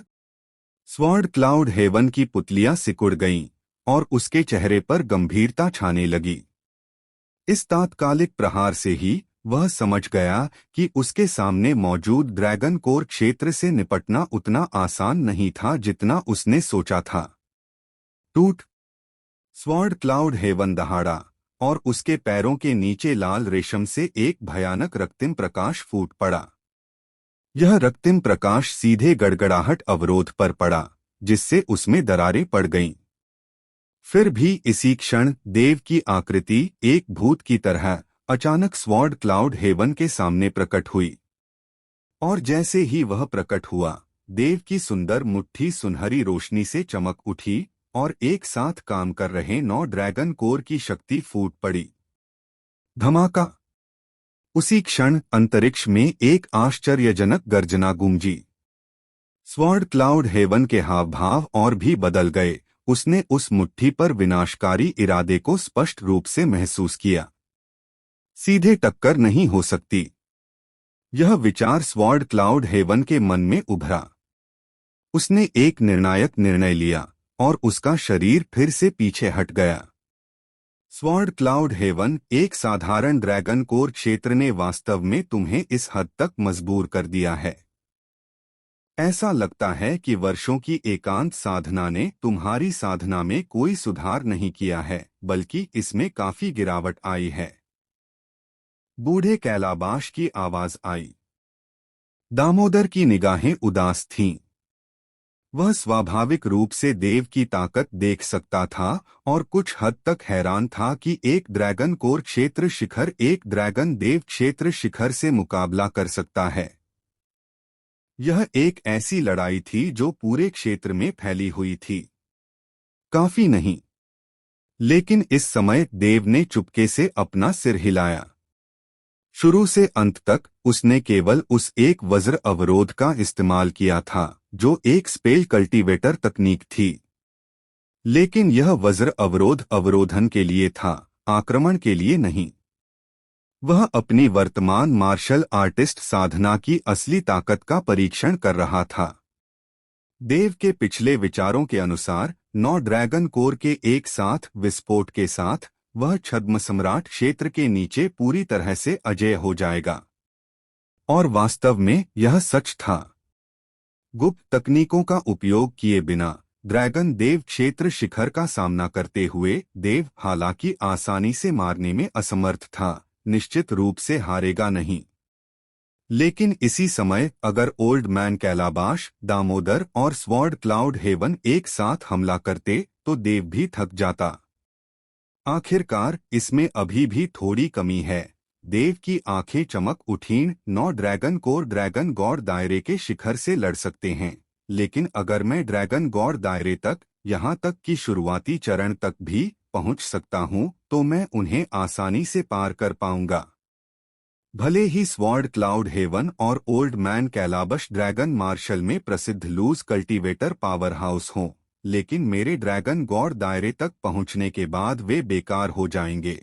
स्वॉर्ड क्लाउड हेवन की पुतलियां सिकुड़ गईं और उसके चेहरे पर गंभीरता छाने लगी। इस तात्कालिक प्रहार से ही वह समझ गया कि उसके सामने मौजूद ड्रैगन कोर क्षेत्र से निपटना उतना आसान नहीं था जितना उसने सोचा था। टूट! स्वॉर्ड क्लाउड हेवन दहाड़ा और उसके पैरों के नीचे लाल रेशम से एक भयानक रक्तिम प्रकाश फूट पड़ा। यह रक्तिम प्रकाश सीधे गड़गड़ाहट अवरोध पर पड़ा, जिससे उसमें दरारें पड़ गईं। फिर भी इसी क्षण देव की आकृति एक भूत की तरह अचानक स्वॉर्ड क्लाउड हेवन के सामने प्रकट हुई। और जैसे ही वह प्रकट हुआ, देव की सुंदर मुट्ठी सुनहरी रोशनी से चमक उठी और एक साथ काम कर रहे 9 ड्रैगन कोर की शक्ति फूट पड़ी। धमाका! उसी क्षण अंतरिक्ष में एक आश्चर्यजनक गर्जना गूंजी। स्वॉर्ड क्लाउड हेवन के हाव भाव और भी बदल गए। उसने उस मुट्ठी पर विनाशकारी इरादे को स्पष्ट रूप से महसूस किया। सीधे टक्कर नहीं हो सकती। यह विचार स्वॉर्ड क्लाउड हेवन के मन में उभरा। उसने एक निर्णायक निर्णय लिया और उसका शरीर फिर से पीछे हट गया। स्वॉर्ड क्लाउड हेवन एक साधारण ड्रैगन कोर क्षेत्र ने वास्तव में तुम्हें इस हद तक मजबूर कर दिया है। ऐसा लगता है कि वर्षों की एकांत साधना ने तुम्हारी साधना में कोई सुधार नहीं किया है, बल्कि इसमें काफी गिरावट आई है। बूढ़े कैलाबाश की आवाज आई। दामोदर की निगाहें उदास थीं। वह स्वाभाविक रूप से देव की ताकत देख सकता था और कुछ हद तक हैरान था कि एक ड्रैगन कोर क्षेत्र शिखर एक ड्रैगन देव क्षेत्र शिखर से मुकाबला कर सकता है। यह एक ऐसी लड़ाई थी जो पूरे क्षेत्र में फैली हुई थी। काफी नहीं, लेकिन इस समय देव ने चुपके से अपना सिर हिलाया। शुरू से अंत तक उसने केवल उस एक वज्र अवरोध का इस्तेमाल किया था जो एक स्पेल कल्टीवेटर तकनीक थी। लेकिन यह वज्र अवरोध अवरोधन के लिए था, आक्रमण के लिए नहीं। वह अपनी वर्तमान मार्शल आर्टिस्ट साधना की असली ताकत का परीक्षण कर रहा था। देव के पिछले विचारों के अनुसार 9 ड्रैगन कोर के एक साथ विस्फोट के साथ वह छद्म सम्राट क्षेत्र के नीचे पूरी तरह से अजेय हो जाएगा। और वास्तव में यह सच था। गुप्त तकनीकों का उपयोग किए बिना ड्रैगन देव क्षेत्र शिखर का सामना करते हुए देव हालांकि आसानी से मारने में असमर्थ था, निश्चित रूप से हारेगा नहीं। लेकिन इसी समय अगर ओल्ड मैन कैलाबाश, दामोदर और स्वॉर्ड क्लाउड हेवन एक साथ हमला करते तो देव भी थक जाता। आखिरकार इसमें अभी भी थोड़ी कमी है। देव की आंखें चमक उठीं। 9 ड्रैगन कोर ड्रैगन गॉड दायरे के शिखर से लड़ सकते हैं, लेकिन अगर मैं ड्रैगन गॉड दायरे तक, यहाँ तक कि शुरुआती चरण तक भी पहुँच सकता हूँ तो मैं उन्हें आसानी से पार कर पाऊंगा। भले ही स्वॉर्ड क्लाउड हेवन और old man calabash dragon martial में प्रसिद्ध लूज कल्टीवेटर पावर हाउस हों, लेकिन मेरे ड्रैगन गॉड दायरे तक पहुंचने के बाद वे बेकार हो जाएंगे,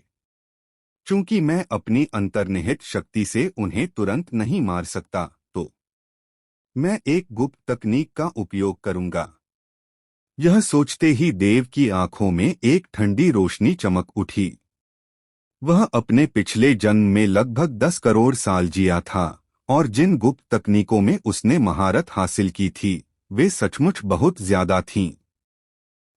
चूंकि मैं अपनी अंतर्निहित शक्ति से उन्हें तुरंत नहीं मार सकता। तो मैं एक गुप्त तकनीक का उपयोग करूंगा। यह सोचते ही देव की आंखों में एक ठंडी रोशनी चमक उठी। वह अपने पिछले जन्म में लगभग 10 करोड़ साल जिया था और जिन गुप्त तकनीकों में उसने महारत हासिल की थी वे सचमुच बहुत ज्यादा थीं।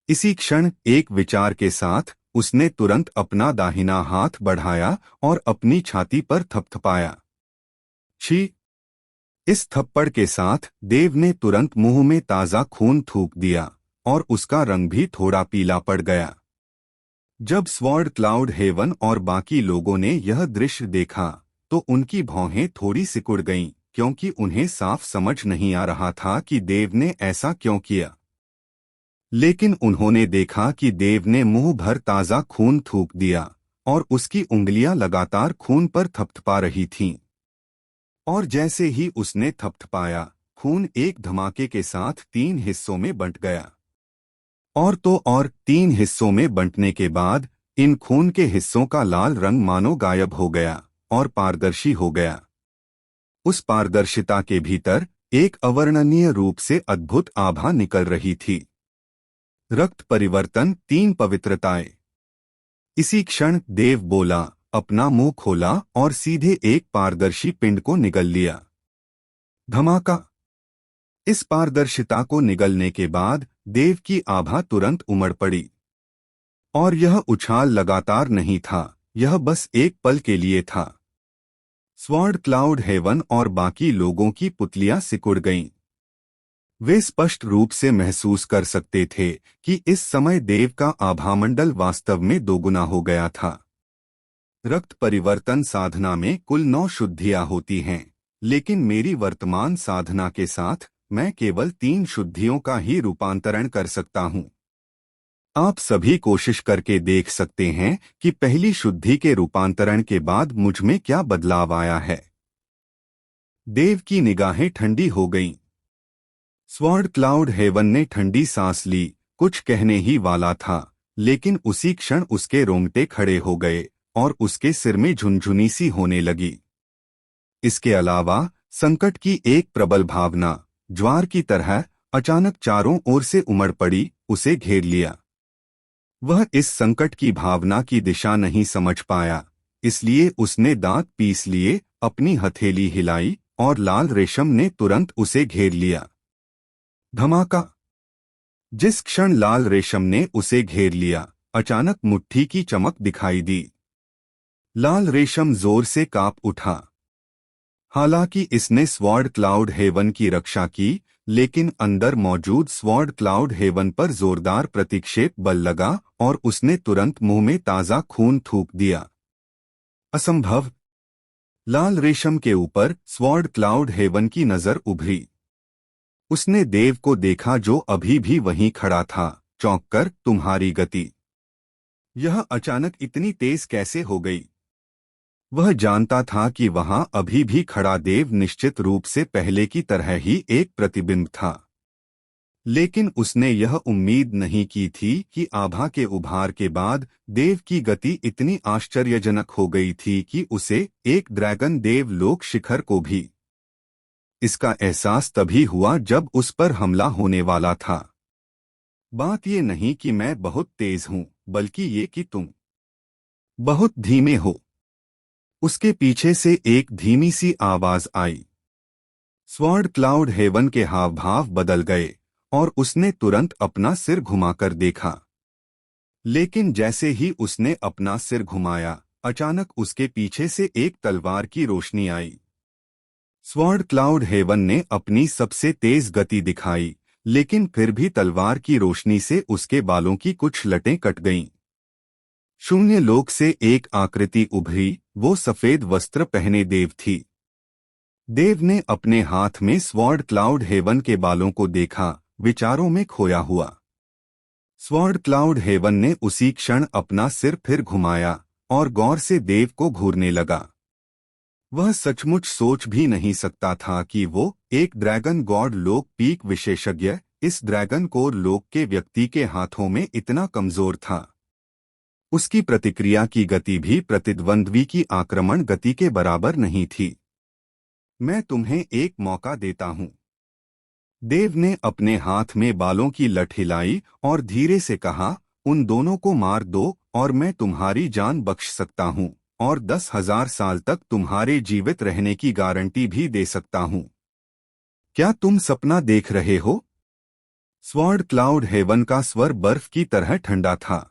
इसी क्षण एक विचार के साथ उसने तुरंत अपना दाहिना हाथ बढ़ाया और अपनी छाती पर थपथपाया। छी! इस थप्पड़ के साथ देव ने तुरंत मुंह में ताजा खून थूक दिया और उसका रंग भी थोड़ा पीला पड़ गया। जब स्वॉर्ड क्लाउड हेवन और बाकी लोगों ने यह दृश्य देखा तो उनकी भौहें थोड़ी सिकुड़ गईं, क्योंकि उन्हें साफ समझ नहीं आ रहा था कि देव ने ऐसा क्यों किया। लेकिन उन्होंने देखा कि देव ने मुंह भर ताजा खून थूक दिया और उसकी उंगलियां लगातार खून पर थपथपा रही थीं। और जैसे ही उसने थपथपाया, खून एक धमाके के साथ 3 हिस्सों में बंट गया। और तो और 3 हिस्सों में बंटने के बाद इन खून के हिस्सों का लाल रंग मानो गायब हो गया और पारदर्शी हो गया। उस पारदर्शिता के भीतर एक अवर्णनीय रूप से अद्भुत आभा निकल रही थी। रक्त परिवर्तन, 3 पवित्रताएं। इसी क्षण देव बोला, अपना मुंह खोला और सीधे एक पारदर्शी पिंड को निगल लिया। धमाका! इस पारदर्शिता को निगलने के बाद देव की आभा तुरंत उमड़ पड़ी। और यह उछाल लगातार नहीं था, यह बस एक पल के लिए था। स्वॉर्ड क्लाउड हेवन और बाकी लोगों की पुतलियां सिकुड़ गईं। वे स्पष्ट रूप से महसूस कर सकते थे कि इस समय देव का आभामंडल वास्तव में दोगुना हो गया था। रक्त परिवर्तन साधना में कुल 9 शुद्धियां होती हैं, लेकिन मेरी वर्तमान साधना के साथ मैं केवल 3 शुद्धियों का ही रूपांतरण कर सकता हूं। आप सभी कोशिश करके देख सकते हैं कि पहली शुद्धि के रूपांतरण के बाद मुझ में क्या बदलाव आया है। देव की निगाहें ठंडी हो गईं। स्वॉर्ड क्लाउड हेवन ने ठंडी सांस ली। कुछ कहने ही वाला था, लेकिन उसी क्षण उसके रोंगटे खड़े हो गए और उसके सिर में झुनझुनी सी होने लगी। इसके अलावा संकट की एक प्रबल भावना ज्वार की तरह अचानक चारों ओर से उमड़ पड़ी, उसे घेर लिया। वह इस संकट की भावना की दिशा नहीं समझ पाया, इसलिए उसने दांत पीस लिए, अपनी हथेली हिलाई और लाल रेशम ने तुरंत उसे घेर लिया। धमाका! जिस क्षण लाल रेशम ने उसे घेर लिया, अचानक मुट्ठी की चमक दिखाई दी। लाल रेशम जोर से कांप उठा। हालांकि इसने स्वॉर्ड क्लाउड हेवन की रक्षा की, लेकिन अंदर मौजूद स्वॉर्ड क्लाउड हेवन पर जोरदार प्रतिक्षेप बल लगा और उसने तुरंत मुंह में ताजा खून थूक दिया। असंभव! लाल रेशम के ऊपर स्वॉर्ड क्लाउड हेवन की नजर उभरी। उसने देव को देखा जो अभी भी वहीं खड़ा था, चौंक कर, तुम्हारी गति यह अचानक इतनी तेज कैसे हो गई? वह जानता था कि वहां अभी भी खड़ा देव निश्चित रूप से पहले की तरह ही एक प्रतिबिंब था, लेकिन उसने यह उम्मीद नहीं की थी कि आभा के उभार के बाद देव की गति इतनी आश्चर्यजनक हो गई थी कि उसे एक ड्रैगन देव लोक शिखर को भी इसका एहसास तभी हुआ जब उस पर हमला होने वाला था। बात ये नहीं कि मैं बहुत तेज हूं, बल्कि ये कि तुम बहुत धीमे हो। उसके पीछे से एक धीमी सी आवाज आई। स्वॉर्ड क्लाउड हेवन के हाव भाव बदल गए और उसने तुरंत अपना सिर घुमाकर देखा। लेकिन जैसे ही उसने अपना सिर घुमाया, अचानक उसके पीछे से एक तलवार की रोशनी आई। स्वॉर्ड क्लाउड हेवन ने अपनी सबसे तेज गति दिखाई, लेकिन फिर भी तलवार की रोशनी से उसके बालों की कुछ लटें कट गईं। शून्य लोक से एक आकृति उभरी, वो सफेद वस्त्र पहने देव थी। देव ने अपने हाथ में स्वॉर्ड क्लाउड हेवन के बालों को देखा, विचारों में खोया हुआ। स्वॉर्ड क्लाउड हेवन ने उसी क्षण अपना सिर फिर घुमाया और गौर से देव को घूरने लगा। वह सचमुच सोच भी नहीं सकता था कि वो, एक ड्रैगन गॉड लोक पीक विशेषज्ञ, इस ड्रैगन कोर लोक के व्यक्ति के हाथों में इतना कमजोर था। उसकी प्रतिक्रिया की गति भी प्रतिद्वंद्वी की आक्रमण गति के बराबर नहीं थी। मैं तुम्हें एक मौका देता हूं। देव ने अपने हाथ में बालों की लठ हिलाई और धीरे से कहा, उन दोनों को मार दो और मैं तुम्हारी जान बख्श सकता हूं और 10,000 साल तक तुम्हारे जीवित रहने की गारंटी भी दे सकता हूं। क्या तुम सपना देख रहे हो? स्वॉर्ड क्लाउड हेवन का स्वर बर्फ की तरह ठंडा था।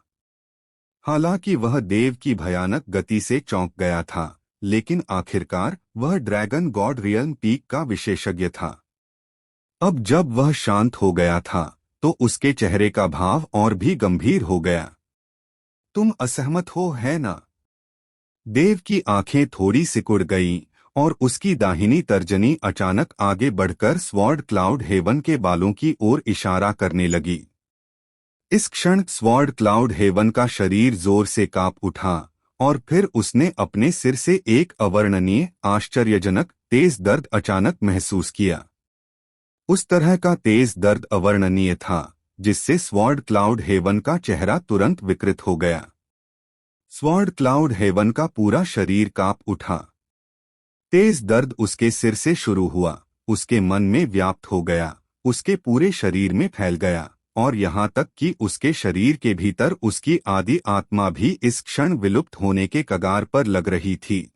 हालांकि वह देव की भयानक गति से चौंक गया था, लेकिन आखिरकार वह ड्रैगन गॉड रियल्म पीक का विशेषज्ञ था। अब जब वह शांत हो गया था, तो उसके चेहरे का भाव और भी गंभीर हो गया। तुम असहमत हो, है ना? देव की आंखें थोड़ी सिकुड़ गईं और उसकी दाहिनी तर्जनी अचानक आगे बढ़कर स्वॉर्ड क्लाउड हेवन के बालों की ओर इशारा करने लगी। इस क्षण स्वॉर्ड क्लाउड हेवन का शरीर जोर से कांप उठा और फिर उसने अपने सिर से एक अवर्णनीय, आश्चर्यजनक, तेज दर्द अचानक महसूस किया। उस तरह का तेज दर्द अवर्णनीय था जिससे स्वॉर्ड क्लाउड हेवन का चेहरा तुरंत विकृत हो गया। स्वॉर्ड क्लाउड हेवन का पूरा शरीर कांप उठा। तेज दर्द उसके सिर से शुरू हुआ, उसके मन में व्याप्त हो गया, उसके पूरे शरीर में फैल गया और यहाँ तक कि उसके शरीर के भीतर उसकी आदि आत्मा भी इस क्षण विलुप्त होने के कगार पर लग रही थी।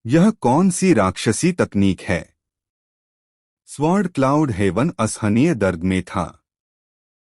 यह कौन सी राक्षसी तकनीक है? स्वॉर्ड क्लाउड हेवन असहनीय दर्द में था।